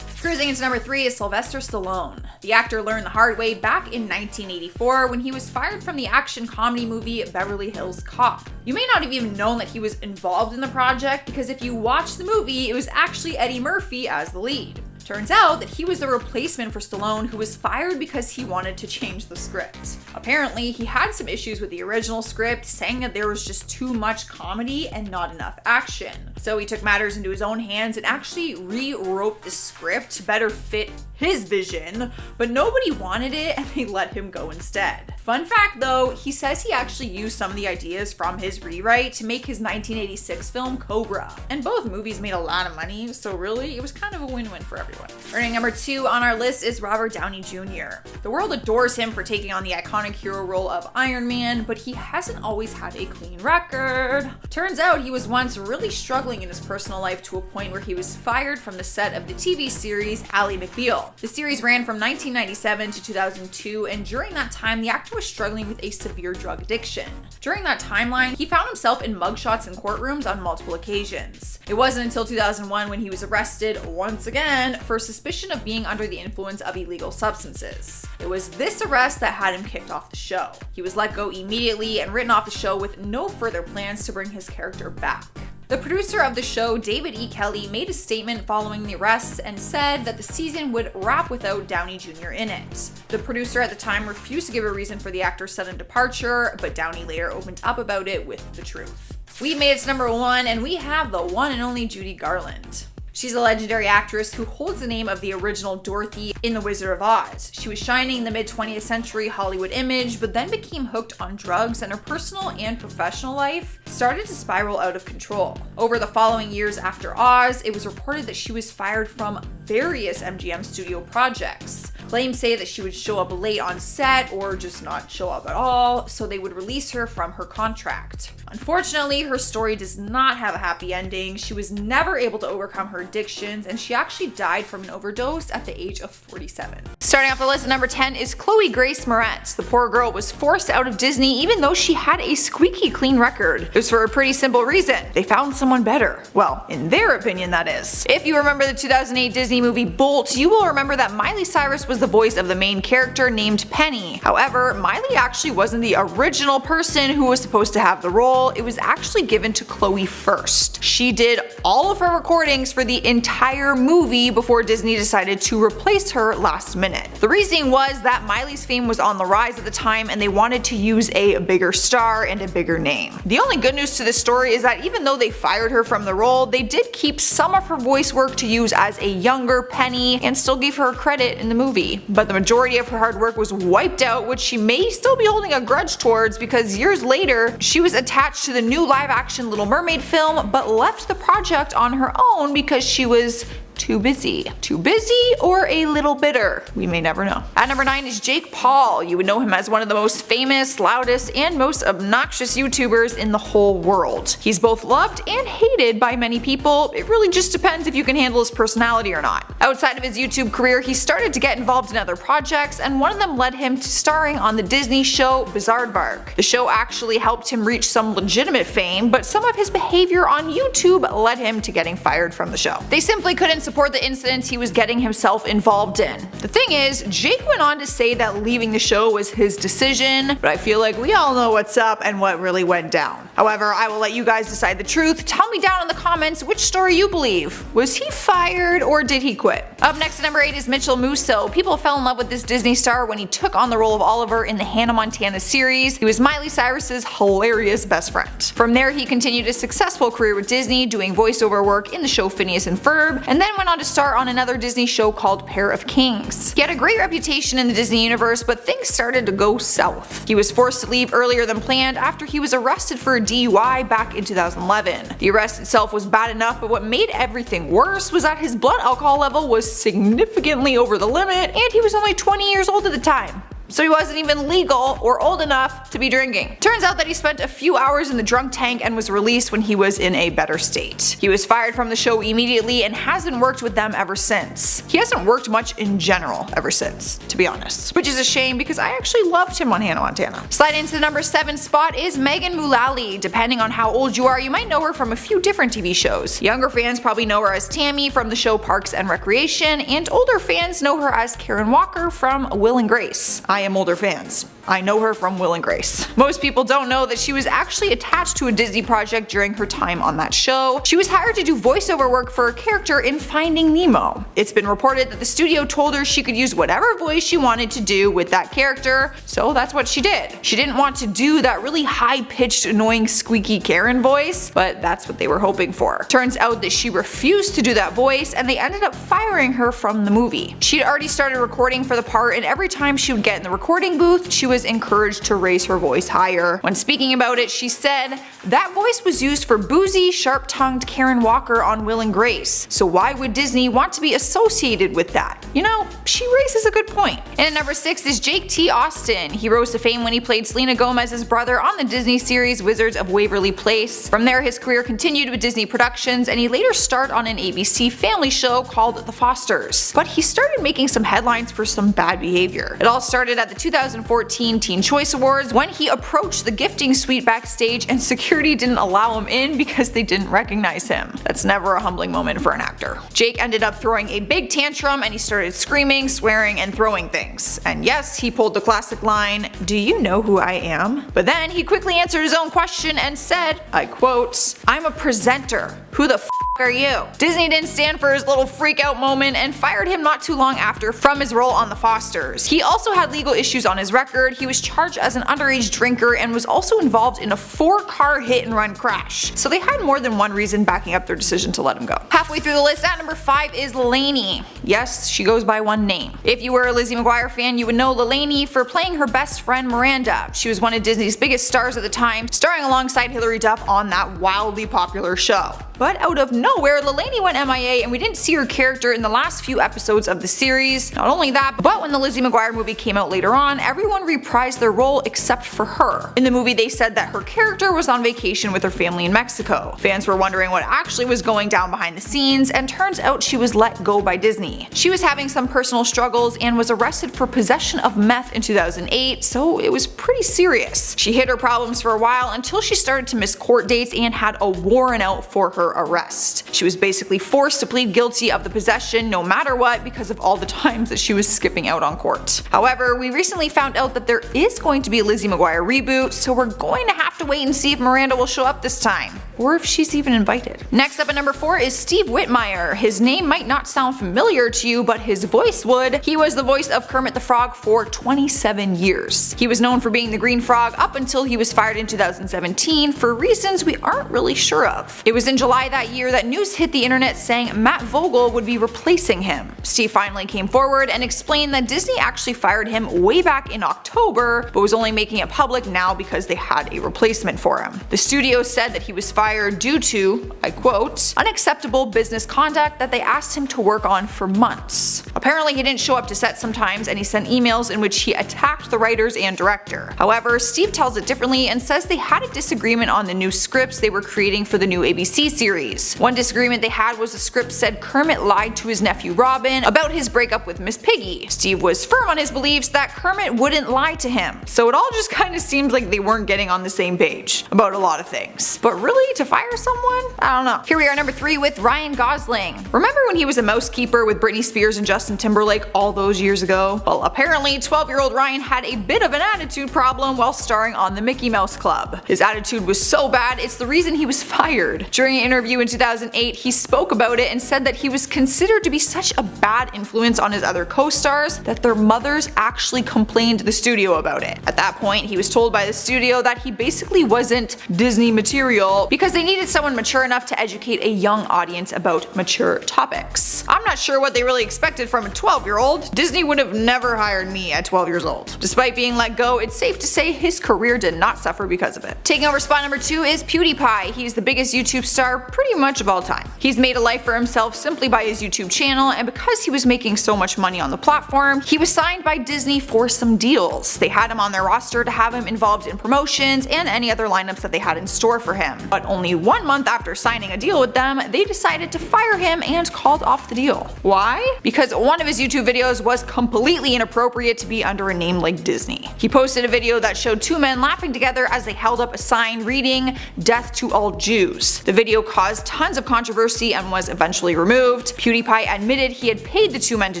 Cruising into number 3 is Sylvester Stallone. The actor learned the hard way back in 1984 when he was fired from the action comedy movie Beverly Hills Cop. You may not have even known that he was involved in the project because if you watch the movie, it was actually Eddie Murphy as the lead. Turns out that he was the replacement for Stallone, who was fired because he wanted to change the script. Apparently, he had some issues with the original script, saying that there was just too much comedy and not enough action. So he took matters into his own hands and actually rewrote the script to better fit his vision, but nobody wanted it and they let him go instead. Fun fact though, he says he actually used some of the ideas from his rewrite to make his 1986 film Cobra. And both movies made a lot of money, so really it was kind of a win-win for everyone. Earning number 2 on our list is Robert Downey Jr. The world adores him for taking on the iconic hero role of Iron Man, but he hasn't always had a clean record. Turns out he was once really struggling in his personal life to a point where he was fired from the set of the TV series Ally McBeal. The series ran from 1997 to 2002, and during that time, the actor was struggling with a severe drug addiction. During that timeline, he found himself in mugshots in courtrooms on multiple occasions. It wasn't until 2001 when he was arrested once again for suspicion of being under the influence of illegal substances. It was this arrest that had him kicked off the show. He was let go immediately and written off the show with no further plans to bring his character back. The producer of the show, David E. Kelly, made a statement following the arrests and said that the season would wrap without Downey Jr. in it. The producer at the time refused to give a reason for the actor's sudden departure, but Downey later opened up about it with the truth. We made it to number 1, and we have the one and only Judy Garland. She's a legendary actress who holds the name of the original Dorothy in The Wizard of Oz. She was shining in the mid-20th century Hollywood image, but then became hooked on drugs, and her personal and professional life started to spiral out of control. Over the following years after Oz, it was reported that she was fired from various MGM studio projects. Claims say that she would show up late on set or just not show up at all, so they would release her from her contract. Unfortunately, her story does not have a happy ending. She was never able to overcome her addictions, and she actually died from an overdose at the age of 47. Starting off the list at number 10 is Chloe Grace Moretz. The poor girl was forced out of Disney even though she had a squeaky clean record. It was for a pretty simple reason. They found someone better. Well, in their opinion, that is. If you remember the 2008 Disney movie Bolt, you will remember that Miley Cyrus was the voice of the main character named Penny. However, Miley actually wasn't the original person who was supposed to have the role. It was actually given to Chloe first. She did all of her recordings for the entire movie before Disney decided to replace her last minute. The reasoning was that Miley's fame was on the rise at the time and they wanted to use a bigger star and a bigger name. The only good news to this story is that even though they fired her from the role, they did keep some of her voice work to use as a younger Penny and still gave her credit in the movie. But the majority of her hard work was wiped out, which she may still be holding a grudge towards because years later, she was attached to the new live-action Little Mermaid film but left the project on her own because she was too busy. Too busy or a little bitter? We may never know. At number 9 is Jake Paul. You would know him as one of the most famous, loudest, and most obnoxious YouTubers in the whole world. He's both loved and hated by many people. It really just depends if you can handle his personality or not. Outside of his YouTube career, he started to get involved in other projects, and one of them led him to starring on the Disney show Bizaardvark. The show actually helped him reach some legitimate fame, but some of his behavior on YouTube led him to getting fired from the show. They simply couldn't support the incidents he was getting himself involved in. The thing is, Jake went on to say that leaving the show was his decision, but I feel like we all know what's up and what really went down. However, I will let you guys decide the truth. Tell me down in the comments which story you believe. Was he fired or did he quit? Up next at number 8 is Mitchell Musso. People fell in love with this Disney star when he took on the role of Oliver in the Hannah Montana series. He was Miley Cyrus's hilarious best friend. From there, he continued a successful career with Disney, doing voiceover work in the show Phineas and Ferb, and then went on to star on another Disney show called Pair of Kings. He had a great reputation in the Disney universe, but things started to go south. He was forced to leave earlier than planned after he was arrested for a DUI back in 2011. The arrest itself was bad enough, but what made everything worse was that his blood alcohol level was significantly over the limit, and he was only 20 years old at the time. So he wasn't even legal or old enough to be drinking. Turns out that he spent a few hours in the drunk tank and was released when he was in a better state. He was fired from the show immediately and hasn't worked with them ever since. He hasn't worked much in general ever since, to be honest. Which is a shame because I actually loved him on Hannah Montana. Sliding into the number 7 spot is Megan Mullally. Depending on how old you are, you might know her from a few different TV shows. Younger fans probably know her as Tammy from the show Parks and Recreation, and older fans know her as Karen Walker from Will and Grace. I am older fans. I know her from Will and Grace. Most people don't know that she was actually attached to a Disney project during her time on that show. She was hired to do voiceover work for a character in Finding Nemo. It's been reported that the studio told her she could use whatever voice she wanted to do with that character, so that's what she did. She didn't want to do that really high-pitched, annoying, squeaky Karen voice, but that's what they were hoping for. Turns out that she refused to do that voice, and they ended up firing her from the movie. She'd already started recording for the part, and every time she would get in the recording booth, she was encouraged to raise her voice higher. When speaking about it, she said, "That voice was used for boozy, sharp-tongued Karen Walker on Will and Grace, so why would Disney want to be associated with that?" You know, she raises a good point. And at number 6 is Jake T. Austin. He rose to fame when he played Selena Gomez's brother on the Disney series Wizards of Waverly Place. From there, his career continued with Disney Productions, and he later starred on an ABC family show called The Fosters. But he started making some headlines for some bad behavior. It all started at the 2014 Teen Choice Awards when he approached the gifting suite backstage and security didn't allow him in because they didn't recognize him. That's never a humbling moment for an actor. Jake ended up throwing a big tantrum and he started screaming, swearing, and throwing things. And yes, he pulled the classic line, "Do you know who I am?" But then he quickly answered his own question and said, I quote, "I'm a presenter. Who the f are you?" Disney didn't stand for his little freak out moment and fired him not too long after from his role on The Fosters. He also had legal issues on his record. He was charged as an underage drinker and was also involved in a 4-car hit and run crash. So they had more than one reason backing up their decision to let him go. Halfway through the list at number 5 is Lainey. Yes, she goes by one name. If you were a Lizzie McGuire fan, you would know Lainey for playing her best friend Miranda. She was one of Disney's biggest stars at the time, starring alongside Hilary Duff on that wildly popular show. But out of nowhere, Lelani went MIA and we didn't see her character in the last few episodes of the series. Not only that, but when the Lizzie McGuire movie came out later on, everyone reprised their role except for her. In the movie, they said that her character was on vacation with her family in Mexico. Fans were wondering what actually was going down behind the scenes, and turns out she was let go by Disney. She was having some personal struggles and was arrested for possession of meth in 2008, so it was pretty serious. She hid her problems for a while until she started to miss court dates and had a warrant out for her arrest. She was basically forced to plead guilty of the possession no matter what because of all the times that she was skipping out on court. However, we recently found out that there is going to be a Lizzie McGuire reboot, so we're going to have to wait and see if Miranda will show up this time, or if she's even invited. Next up at number 4 is Steve Whitmire. His name might not sound familiar to you, but his voice would. He was the voice of Kermit the Frog for 27 years. He was known for being the Green Frog up until he was fired in 2017 for reasons we aren't really sure of. It was in July that year that news hit the internet saying Matt Vogel would be replacing him. Steve finally came forward and explained that Disney actually fired him way back in October, but was only making it public now because they had a replacement for him. The studio said that he was fired due to, I quote, unacceptable business conduct that they asked him to work on for months. Apparently he didn't show up to set sometimes, and he sent emails in which he attacked the writers and director. However, Steve tells it differently and says they had a disagreement on the new scripts they were creating for the new ABC series. One disagreement they had was the script said Kermit lied to his nephew Robin about his breakup with Miss Piggy. Steve was firm on his beliefs that Kermit wouldn't lie to him. So it all just kind of seems like they weren't getting on the same page about a lot of things. But really, to fire someone? I don't know. Here we are, number 3 with Ryan Gosling. Remember when he was a mousekeeper with Britney Spears and Justin Timberlake all those years ago? Well, apparently 12-year-old Ryan had a bit of an attitude problem while starring on the Mickey Mouse Club. His attitude was so bad, it's the reason he was fired. During an interview in 2008, he spoke about it and said that he was considered to be such a bad influence on his other co-stars that their mothers actually complained to the studio about it. At that point, he was told by the studio that he basically wasn't Disney material because they needed someone mature enough to educate a young audience about mature topics. I'm not sure what they really expected from a 12-year-old. Disney would have never hired me at 12 years old. Despite being let go, it's safe to say his career did not suffer because of it. Taking over spot number 2 is PewDiePie. He's the biggest YouTube star pretty much of all time. He's made a life for himself simply by his YouTube channel, and because he was making so much money on the platform, he was signed by Disney for some deals. They had him on their roster to have him involved in promotions and any other lineups that they had in store for him. But only 1 month after signing a deal with them, they decided to fire him and called off the deal. Why? Because one of his YouTube videos was completely inappropriate to be under a name like Disney. He posted a video that showed 2 men laughing together as they held up a sign reading "Death to all Jews." The video caused tons of controversy and was eventually removed. PewDiePie admitted he had paid the 2 men to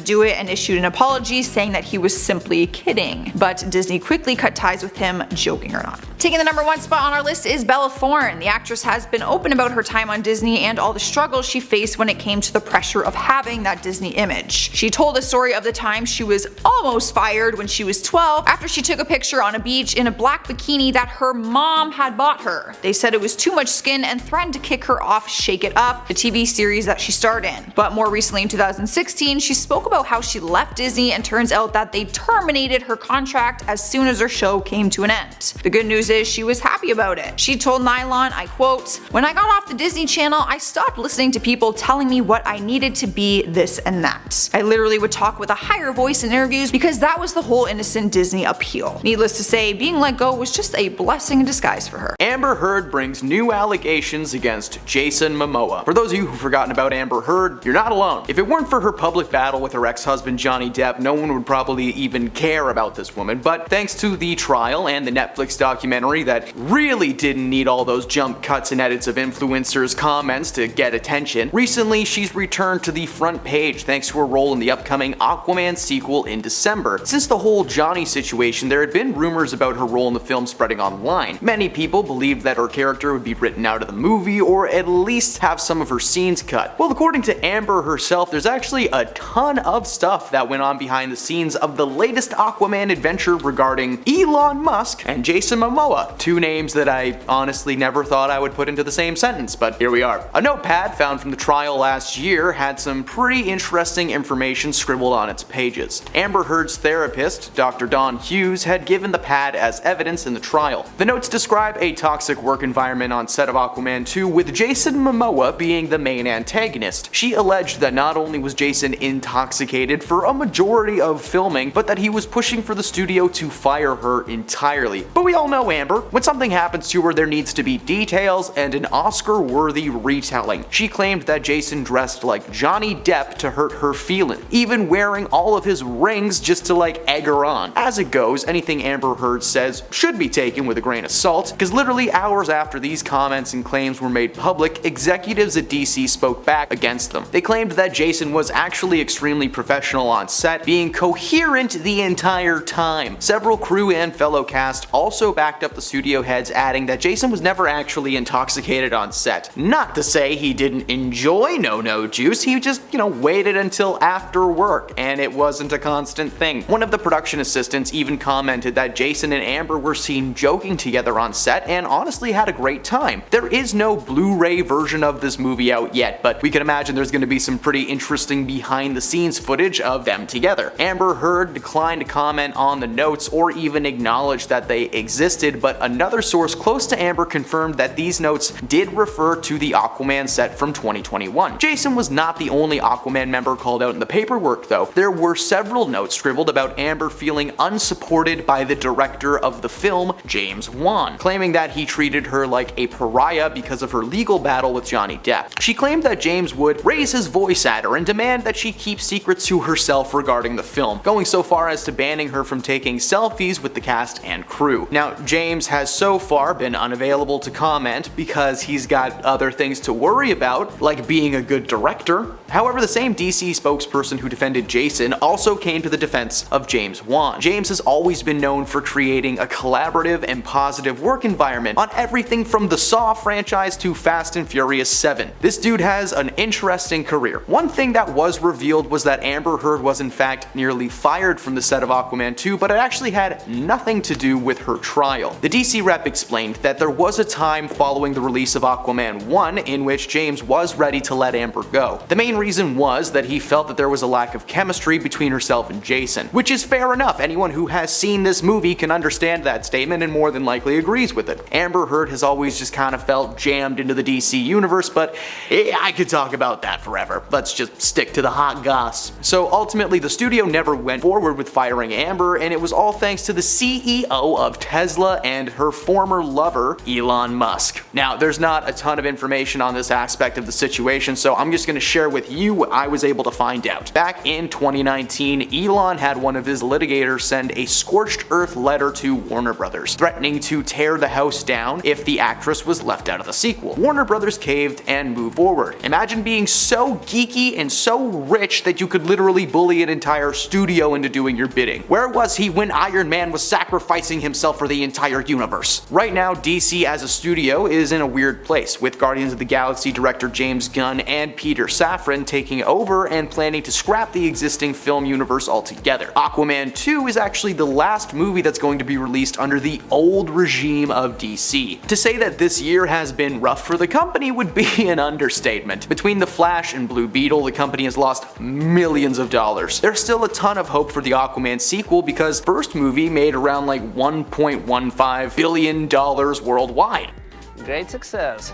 do it and issued an apology saying that he was simply kidding. But Disney quickly cut ties with him, joking or not. Taking the number 1 spot on our list is Bella Thorne. The actress has been open about her time on Disney and all the struggles she faced when it came to the pressure of having that Disney image. She told a story of the time she was almost fired when she was 12 after she took a picture on a beach in a black bikini that her mom had bought her. They said it was too much skin and threatened to kick her off Shake It Up, the TV series that she starred in. But more recently in 2016, she spoke about how she left Disney, and turns out that they terminated her contract as soon as her show came to an end. The good news is she was happy about it. She told Nylon, I quote, "When I got off the Disney Channel, I stopped listening to people telling me what I needed to be, this and that. I literally would talk with a higher voice in interviews because that was the whole innocent Disney appeal." Needless to say, being let go was just a blessing in disguise for her. Amber Heard brings new allegations against Jason Momoa. For those of you who've forgotten about Amber Heard, you're not alone. If it weren't for her public battle with her ex-husband Johnny Depp, no one would probably even care about this woman, but thanks to the trial and the Netflix documentary that really didn't need all those jump cuts and edits of influencers' comments to get attention, recently she's returned to the front page thanks to her role in the upcoming Aquaman sequel in December. Since the whole Johnny situation, there had been rumors about her role in the film spreading online. Many people believed that her character would be written out of the movie or at least have some of her scenes cut. Well, according to Amber herself, there's actually a ton of stuff that went on behind the scenes of the latest Aquaman adventure regarding Elon Musk and Jason Momoa, 2 names that I honestly never thought I would would put into the same sentence, but here we are. A notepad found from the trial last year had some pretty interesting information scribbled on its pages. Amber Heard's therapist, Dr. Don Hughes, had given the pad as evidence in the trial. The notes describe a toxic work environment on set of Aquaman 2, with Jason Momoa being the main antagonist. She alleged that not only was Jason intoxicated for a majority of filming, but that he was pushing for the studio to fire her entirely. But we all know Amber. When something happens to her, there needs to be details and an Oscar-worthy retelling. She claimed that Jason dressed like Johnny Depp to hurt her feelings, even wearing all of his rings just to egg her on. As it goes, anything Amber Heard says should be taken with a grain of salt, because literally hours after these comments and claims were made public, executives at DC spoke back against them. They claimed that Jason was actually extremely professional on set, being coherent the entire time. Several crew and fellow cast also backed up the studio heads, adding that Jason was never actually intoxicated on set. Not to say he didn't enjoy no juice, he just, waited until after work, and it wasn't a constant thing. One of the production assistants even commented that Jason and Amber were seen joking together on set and honestly had a great time. There is no Blu-ray version of this movie out yet, but we can imagine there's going to be some pretty interesting behind the scenes footage of them together. Amber Heard declined to comment on the notes or even acknowledge that they existed, but another source close to Amber confirmed that these notes did refer to the Aquaman set from 2021. Jason was not the only Aquaman member called out in the paperwork though. There were several notes scribbled about Amber feeling unsupported by the director of the film, James Wan, claiming that he treated her like a pariah because of her legal battle with Johnny Depp. She claimed that James would raise his voice at her and demand that she keep secrets to herself regarding the film, going so far as to banning her from taking selfies with the cast and crew. Now, James has so far been unavailable to comment because he's got other things to worry about, like being a good director. However, the same DC spokesperson who defended Jason also came to the defense of James Wan. James has always been known for creating a collaborative and positive work environment on everything from the Saw franchise to Fast and Furious 7. This dude has an interesting career. One thing that was revealed was that Amber Heard was in fact nearly fired from the set of Aquaman 2, but it actually had nothing to do with her trial. The DC rep explained that there was a time following the release of Aquaman 1 in which James was ready to let Amber go. The main reason was that he felt that there was a lack of chemistry between herself and Jason, which is fair enough. Anyone who has seen this movie can understand that statement and more than likely agrees with it. Amber Heard has always just kind of felt jammed into the DC universe, but I could talk about that forever. Let's just stick to the hot goss. So ultimately, the studio never went forward with firing Amber, and it was all thanks to the CEO of Tesla and her former lover, Elon Musk. Now, there's not a ton of information on this aspect of the situation, so I'm just going to share with you what I was able to find out. Back in 2019, Elon had one of his litigators send a scorched earth letter to Warner Brothers, threatening to tear the house down if the actress was left out of the sequel. Warner Brothers caved and moved forward. Imagine being so geeky and so rich that you could literally bully an entire studio into doing your bidding. Where was he when Iron Man was sacrificing himself for the entire universe? Right now, DC as a studio is in a weird place, with Guardians of the Galaxy director James Gunn and Peter Safran taking over and planning to scrap the existing film universe altogether. Aquaman 2 is actually the last movie that's going to be released under the old regime of DC. To say that this year has been rough for the company would be an understatement. Between The Flash and Blue Beetle, the company has lost millions of dollars. There's still a ton of hope for the Aquaman sequel because first movie made around $1.15 billion worldwide. Great success.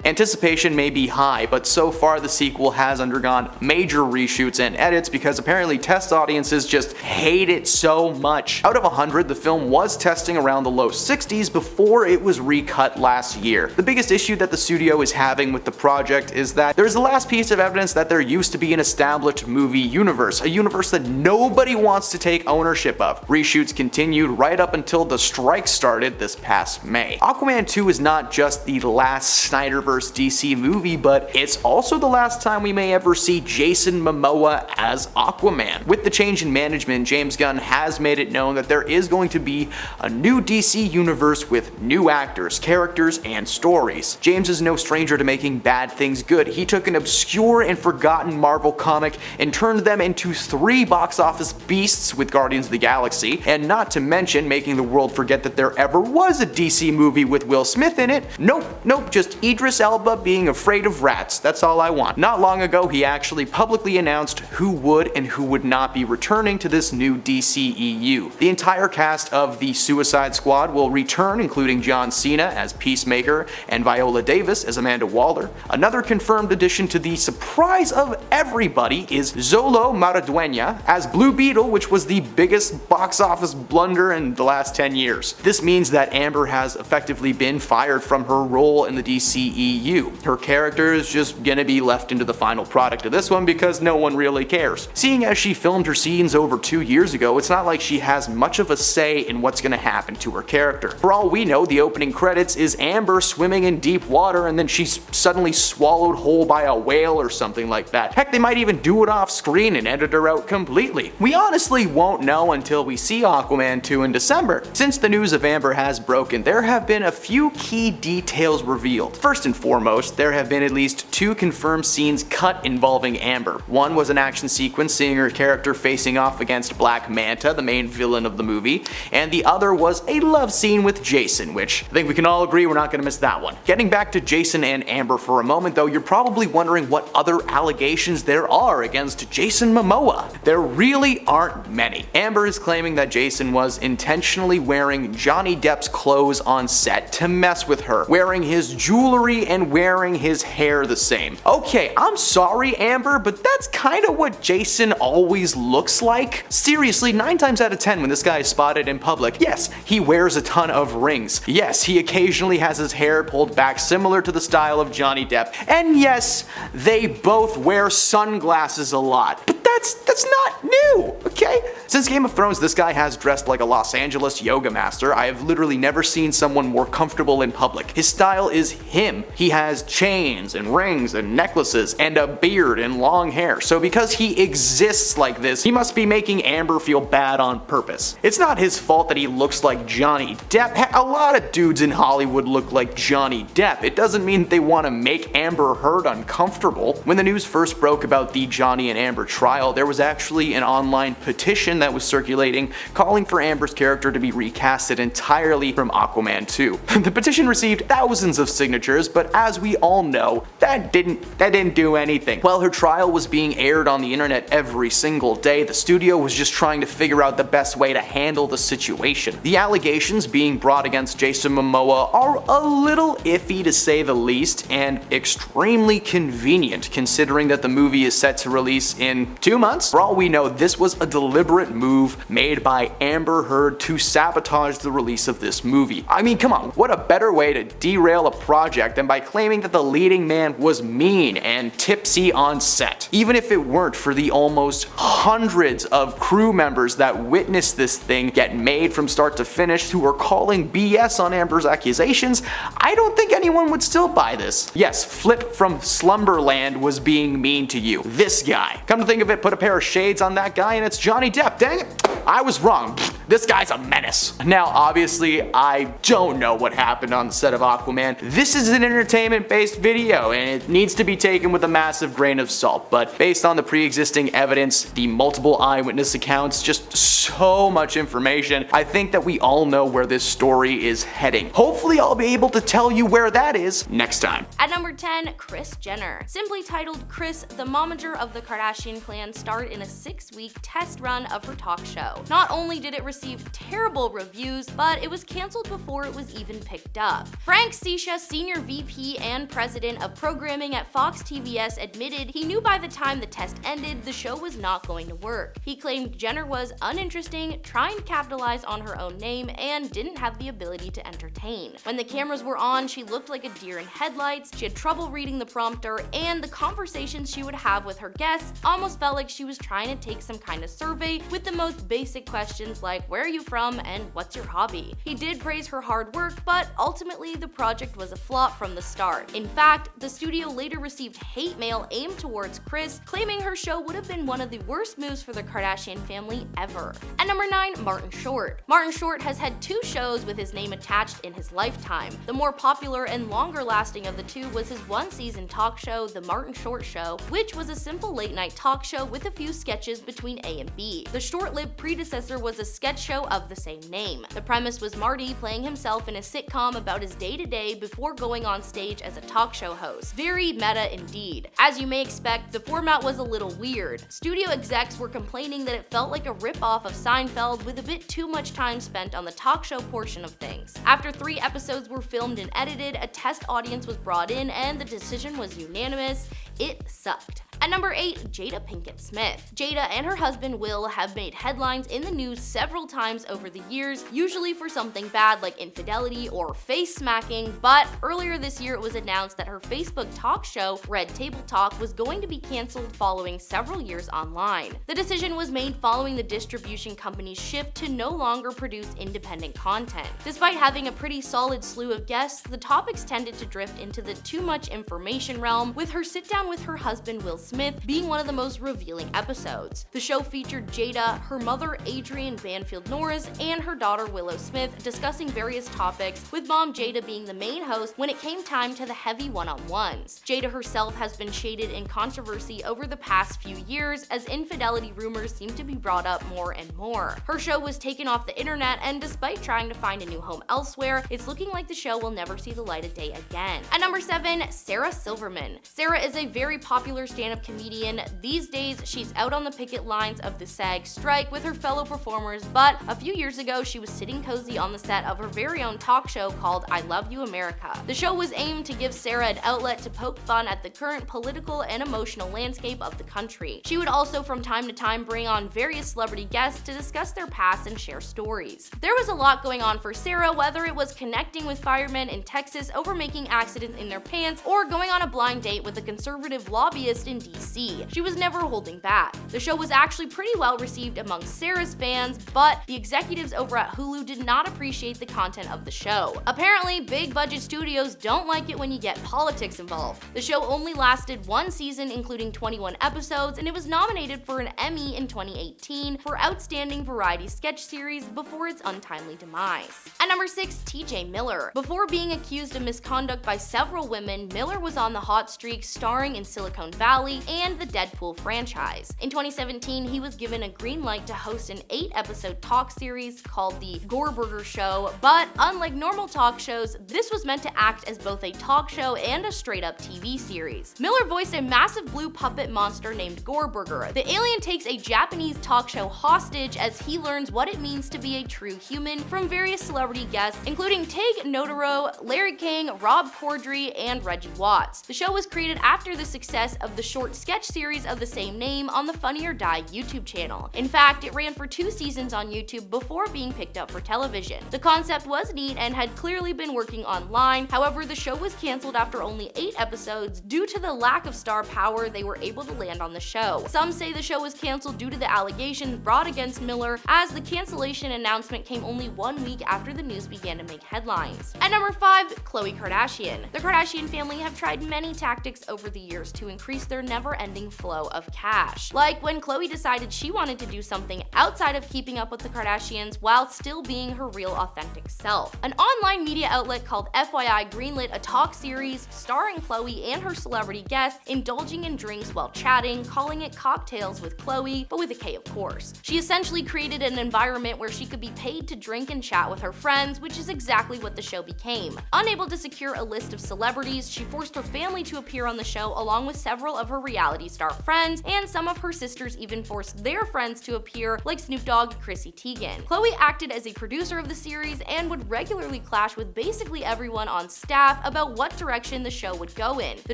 Anticipation may be high, but so far the sequel has undergone major reshoots and edits because apparently test audiences just hate it so much. Out of 100, the film was testing around the low 60s before it was recut last year. The biggest issue that the studio is having with the project is that there's the last piece of evidence that there used to be an established movie universe, a universe that nobody wants to take ownership of. Reshoots continued right up until the strike started this past May. Aquaman 2 is not just the last Snyderverse Universe DC movie, but it's also the last time we may ever see Jason Momoa as Aquaman. With the change in management, James Gunn has made it known that there is going to be a new DC universe with new actors, characters, and stories. James is no stranger to making bad things good. He took an obscure and forgotten Marvel comic and turned them into 3 box office beasts with Guardians of the Galaxy, and not to mention making the world forget that there ever was a DC movie with Will Smith in it. Nope, just Idris Elba being afraid of rats. That's all I want. Not long ago, he actually publicly announced who would and who would not be returning to this new DCEU. The entire cast of the Suicide Squad will return, including John Cena as Peacemaker and Viola Davis as Amanda Waller. Another confirmed addition to the surprise of everybody is Xolo Maridueña as Blue Beetle, which was the biggest box office blunder in the last 10 years. This means that Amber has effectively been fired from her role in the DCEU. Her character is just gonna be left into the final product of this one because no one really cares. Seeing as she filmed her scenes over 2 years ago, it's not like she has much of a say in what's gonna happen to her character. For all we know, the opening credits is Amber swimming in deep water and then she's suddenly swallowed whole by a whale or something like that. Heck, they might even do it off screen and edit her out completely. We honestly won't know until we see Aquaman 2 in December. Since the news of Amber has broken, there have been a few key details revealed. First and foremost, there have been at least 2 confirmed scenes cut involving Amber. One was an action sequence seeing her character facing off against Black Manta, the main villain of the movie, and the other was a love scene with Jason, which I think we can all agree we're not gonna miss that one. Getting back to Jason and Amber for a moment though, you're probably wondering what other allegations there are against Jason Momoa. There really aren't many. Amber is claiming that Jason was intentionally wearing Johnny Depp's clothes on set to mess with her, wearing his jewelry and wearing his hair the same. Okay, I'm sorry Amber, but that's kinda what Jason always looks like. Seriously, 9 times out of 10 when this guy is spotted in public, yes, he wears a ton of rings. Yes, he occasionally has his hair pulled back similar to the style of Johnny Depp. And yes, they both wear sunglasses a lot. But that's not new, okay? Since Game of Thrones, this guy has dressed like a Los Angeles yoga master. I have literally never seen someone more comfortable in public. His style is him. He has chains and rings and necklaces and a beard and long hair. So because he exists like this, he must be making Amber feel bad on purpose. It's not his fault that he looks like Johnny Depp. Heck, a lot of dudes in Hollywood look like Johnny Depp. It doesn't mean they want to make Amber Heard uncomfortable. When the news first broke about the Johnny and Amber trial, there was actually an online petition that was circulating calling for Amber's character to be recasted entirely from Aquaman 2. The petition received thousands of signatures, but as we all know, that didn't do anything. While her trial was being aired on the internet every single day, the studio was just trying to figure out the best way to handle the situation. The allegations being brought against Jason Momoa are a little iffy to say the least, and extremely convenient considering that the movie is set to release in 2 months. For all we know, this was a deliberate move made by Amber Heard to sabotage the release of this movie. I mean, come on, what a better way to derail a project than by claiming that the leading man was mean and tipsy on set. Even if it weren't for the almost hundreds of crew members that witnessed this thing get made from start to finish who are calling BS on Amber's accusations, I don't think anyone would still buy this. Yes, Flip from Slumberland was being mean to you. This guy. Come to think of it, put a pair of shades on that guy and it's Johnny Depp. Dang it, I was wrong. This guy's a menace. Now, obviously, I don't know what happened on the set of Aquaman. This is an entertainment-based video, and it needs to be taken with a massive grain of salt, but based on the pre-existing evidence, the multiple eyewitness accounts, just so much information, I think that we all know where this story is heading. Hopefully, I'll be able to tell you where that is next time. At number 10, Kris Jenner. Simply titled Kris, the momager of the Kardashian clan, starred in a 6-week test run of her talk show. Not only did it receive terrible reviews, but it was canceled before it was even picked up. Frank Sisha, senior VP and president of programming at Fox TVS, admitted he knew by the time the test ended the show was not going to work. He claimed Jenner was uninteresting, trying to capitalize on her own name, and didn't have the ability to entertain. When the cameras were on, she looked like a deer in headlights, she had trouble reading the prompter, and the conversations she would have with her guests almost felt like she was trying to take some kind of survey with the most basic questions like, where are you from and what's your hobby. He did praise her hard work, but ultimately the project was a flop from the start. In fact, the studio later received hate mail aimed towards Kris, claiming her show would have been one of the worst moves for the Kardashian family ever. At number 9, Martin Short. Martin Short has had 2 shows with his name attached in his lifetime. The more popular and longer lasting of the 2 was his 1-season talk show, The Martin Short Show, which was a simple late night talk show with a few sketches between A and B. The short-lived predecessor was a sketch show of the same name. The premise was Marty playing himself in a sitcom about his day-to-day before going on stage as a talk show host. Very meta indeed. As you may expect, the format was a little weird. Studio execs were complaining that it felt like a rip-off of Seinfeld with a bit too much time spent on the talk show portion of things. After 3 episodes were filmed and edited, a test audience was brought in and the decision was unanimous. It sucked. At number 8, Jada Pinkett Smith. Jada and her husband Will have made headlines in the news several times over the years, usually for something bad like infidelity or face smacking, but earlier this year it was announced that her Facebook talk show, Red Table Talk, was going to be canceled following several years online. The decision was made following the distribution company's shift to no longer produce independent content. Despite having a pretty solid slew of guests, the topics tended to drift into the too much information realm, with her sit-down with her husband Will Smith being one of the most revealing episodes. The show featured Jada, her mother Adrienne Banfield Norris, and her daughter Willow Smith discussing various topics, with mom Jada being the main host when it came time to the heavy one-on-ones. Jada herself has been shaded in controversy over the past few years as infidelity rumors seem to be brought up more and more. Her show was taken off the internet, and despite trying to find a new home elsewhere, it's looking like the show will never see the light of day again. At number 7, Sarah Silverman. Sarah is a very popular stand-up comedian. These days, she's out on the picket lines of the SAG strike with her fellow performers, but a few years ago, she was sitting cozy on the set of her very own talk show called I Love You America. The show was aimed to give Sarah an outlet to poke fun at the current political and emotional landscape of the country. She would also from time to time bring on various celebrity guests to discuss their past and share stories. There was a lot going on for Sarah, whether it was connecting with firemen in Texas over making accidents in their pants or going on a blind date with a conservative lobbyist in DC. She was never holding back. The show was actually pretty well received among Sarah's fans, but the executives over at Hulu did not appreciate the content of the show. Apparently, big budget studios don't like it when you get politics involved. The show only lasted 1 season, including 21 episodes, and it was nominated for an Emmy in 2018 for Outstanding Variety Sketch Series before its untimely demise. At number 6, TJ Miller. Before being accused of misconduct by several women, Miller was on the hot streak starring in Silicon Valley and the Deadpool franchise. In 2017, he was given a green light to host an 8-episode talk series called The Gorburger Show, but unlike normal talk shows, this was meant to act as both a talk show and a straight-up TV series. Miller voiced a massive blue puppet monster named Gorburger. The alien takes a Japanese talk show hostage as he learns what it means to be a true human from various celebrity guests, including Tig Notaro, Larry King, Rob Corddry, and Reggie Watts. The show was created after the success of the short sketch series of the same name on the Funny or Die YouTube channel. In fact, it ran for 2 seasons on YouTube before being picked up for television. The concept was neat and had clearly been working online. However, the show was canceled after only 8 episodes due to the lack of star power they were able to land on the show. Some say the show was canceled due to the allegations brought against Miller, as the cancellation announcement came only 1 week after the news began to make headlines. At number 5, Khloe Kardashian. The Kardashian family have tried many tactics over the years to increase their never-ending flow of cash. Like when Khloe decided she wanted to do something outside of keeping up with the Kardashians while still being her real authentic self. An online media outlet called FYI greenlit a talk series starring Khloe and her celebrity guests indulging in drinks while chatting, calling it Cocktails with Khloe, but with a K of course. She essentially created an environment where she could be paid to drink and chat with her friends, which is exactly what the show became. Unable to secure a list of celebrities, she forced her family to appear on the show along with several of her reality star friends, and some of her sisters even forced their friends to appear, like Snoop Dogg and Chrissy Teigen. Khloe acted as a producer of the series and would regularly clash with basically everyone on staff about what direction the show would go in. The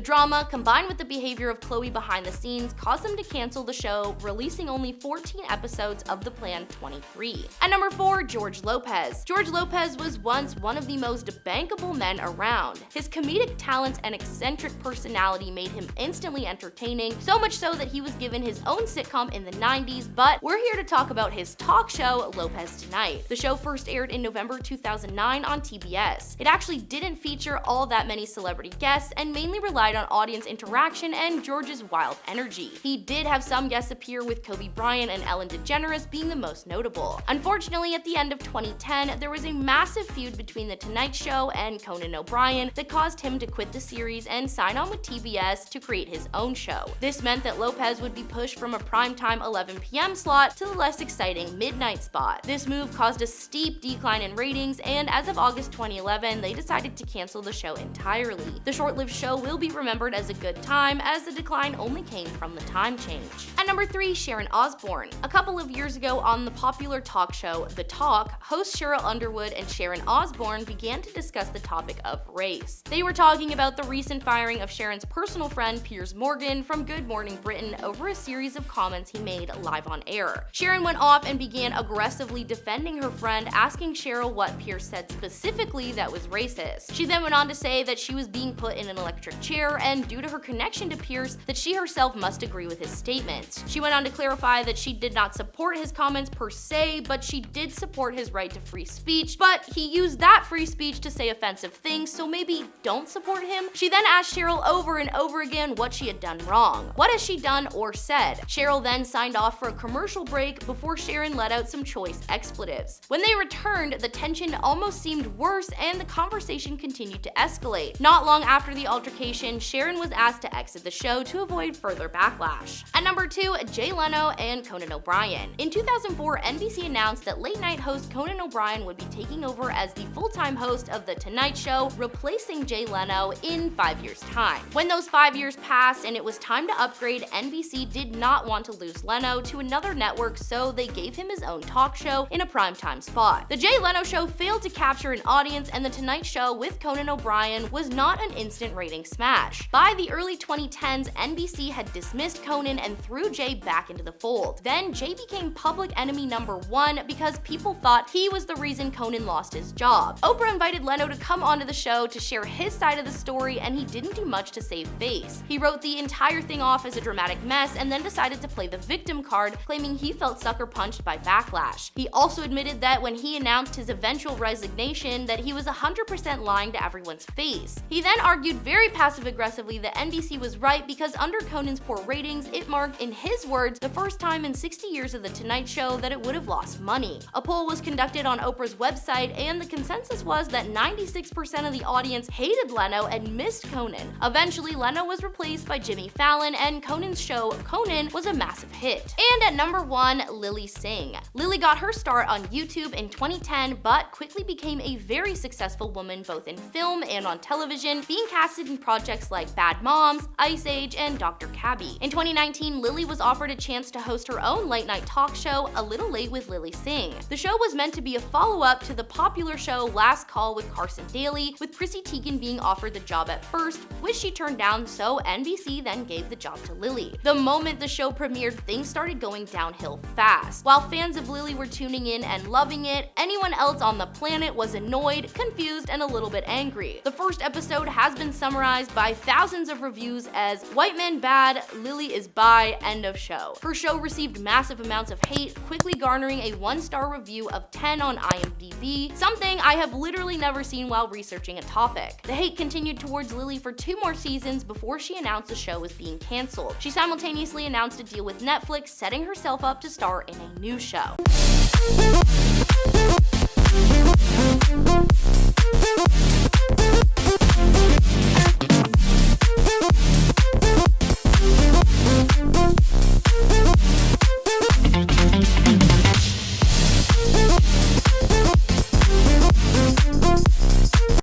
drama, combined with the behavior of Khloe behind the scenes, caused them to cancel the show, releasing only 14 episodes of the planned 23. At number 4, George Lopez. George Lopez was once one of the most bankable men around. His comedic talents and eccentric personality made him instantly entertaining, entertaining, so much so that he was given his own sitcom in the 90s, but we're here to talk about his talk show, Lopez Tonight. The show first aired in November 2009 on TBS. It actually didn't feature all that many celebrity guests and mainly relied on audience interaction and George's wild energy. He did have some guests appear, with Kobe Bryant and Ellen DeGeneres being the most notable. Unfortunately, at the end of 2010, there was a massive feud between The Tonight Show and Conan O'Brien that caused him to quit the series and sign on with TBS to create his own show. This meant that Lopez would be pushed from a primetime 11 p.m. slot to the less exciting midnight spot. This move caused a steep decline in ratings, and as of August 2011, they decided to cancel the show entirely. The short-lived show will be remembered as a good time, as the decline only came from the time change. At number 3, Sharon Osbourne. A couple of years ago on the popular talk show The Talk, hosts Cheryl Underwood and Sharon Osbourne began to discuss the topic of race. They were talking about the recent firing of Sharon's personal friend Piers Morgan from Good Morning Britain over a series of comments he made live on air. Sharon went off and began aggressively defending her friend, asking Cheryl what Piers said specifically that was racist. She then went on to say that she was being put in an electric chair, and due to her connection to Piers, that she herself must agree with his statements. She went on to clarify that she did not support his comments per se, but she did support his right to free speech, but he used that free speech to say offensive things, so maybe don't support him. She then asked Cheryl over and over again what she had done wrong. What has she done or said? Cheryl then signed off for a commercial break before Sharon let out some choice expletives. When they returned, the tension almost seemed worse and the conversation continued to escalate. Not long after the altercation, Sharon was asked to exit the show to avoid further backlash. At number 2, Jay Leno and Conan O'Brien. In 2004, NBC announced that late-night host Conan O'Brien would be taking over as the full-time host of The Tonight Show, replacing Jay Leno in 5 years' time. When those 5 years passed and it was time to upgrade, NBC did not want to lose Leno to another network, so they gave him his own talk show in a primetime spot. The Jay Leno Show failed to capture an audience, and The Tonight Show with Conan O'Brien was not an instant rating smash. By the early 2010s, NBC had dismissed Conan and threw Jay back into the fold. Then Jay became public enemy number 1 because people thought he was the reason Conan lost his job. Oprah invited Leno to come onto the show to share his side of the story, and he didn't do much to save face. He wrote the entire thing off as a dramatic mess and then decided to play the victim card, claiming he felt sucker punched by backlash. He also admitted that when he announced his eventual resignation, that he was 100% lying to everyone's face. He then argued very passive-aggressively that NBC was right because under Conan's poor ratings, it marked, in his words, the first time in 60 years of The Tonight Show that it would have lost money. A poll was conducted on Oprah's website, and the consensus was that 96% of the audience hated Leno and missed Conan. Eventually, Leno was replaced by Jimmy Fallon, and Conan's show, Conan, was a massive hit. And at number 1, Lilly Singh. Lilly got her start on YouTube in 2010, but quickly became a very successful woman both in film and on television, being casted in projects like Bad Moms, Ice Age, and Dr. Cabby. In 2019, Lilly was offered a chance to host her own late-night talk show, A Little Late with Lilly Singh. The show was meant to be a follow-up to the popular show Last Call with Carson Daly, with Chrissy Teigen being offered the job at first, which she turned down, so NBC then gave the job to Lilly. The moment the show premiered, things started going downhill fast. While fans of Lilly were tuning in and loving it, anyone else on the planet was annoyed, confused, and a little bit angry. The first episode has been summarized by thousands of reviews as "White men bad, Lilly is bi, end of show." Her show received massive amounts of hate, quickly garnering a 1-star review of 10 on IMDb, something I have literally never seen while researching a topic. The hate continued towards Lilly for 2 more seasons before she announced the show was being canceled. She simultaneously announced a deal with Netflix, setting herself up to star in a new show.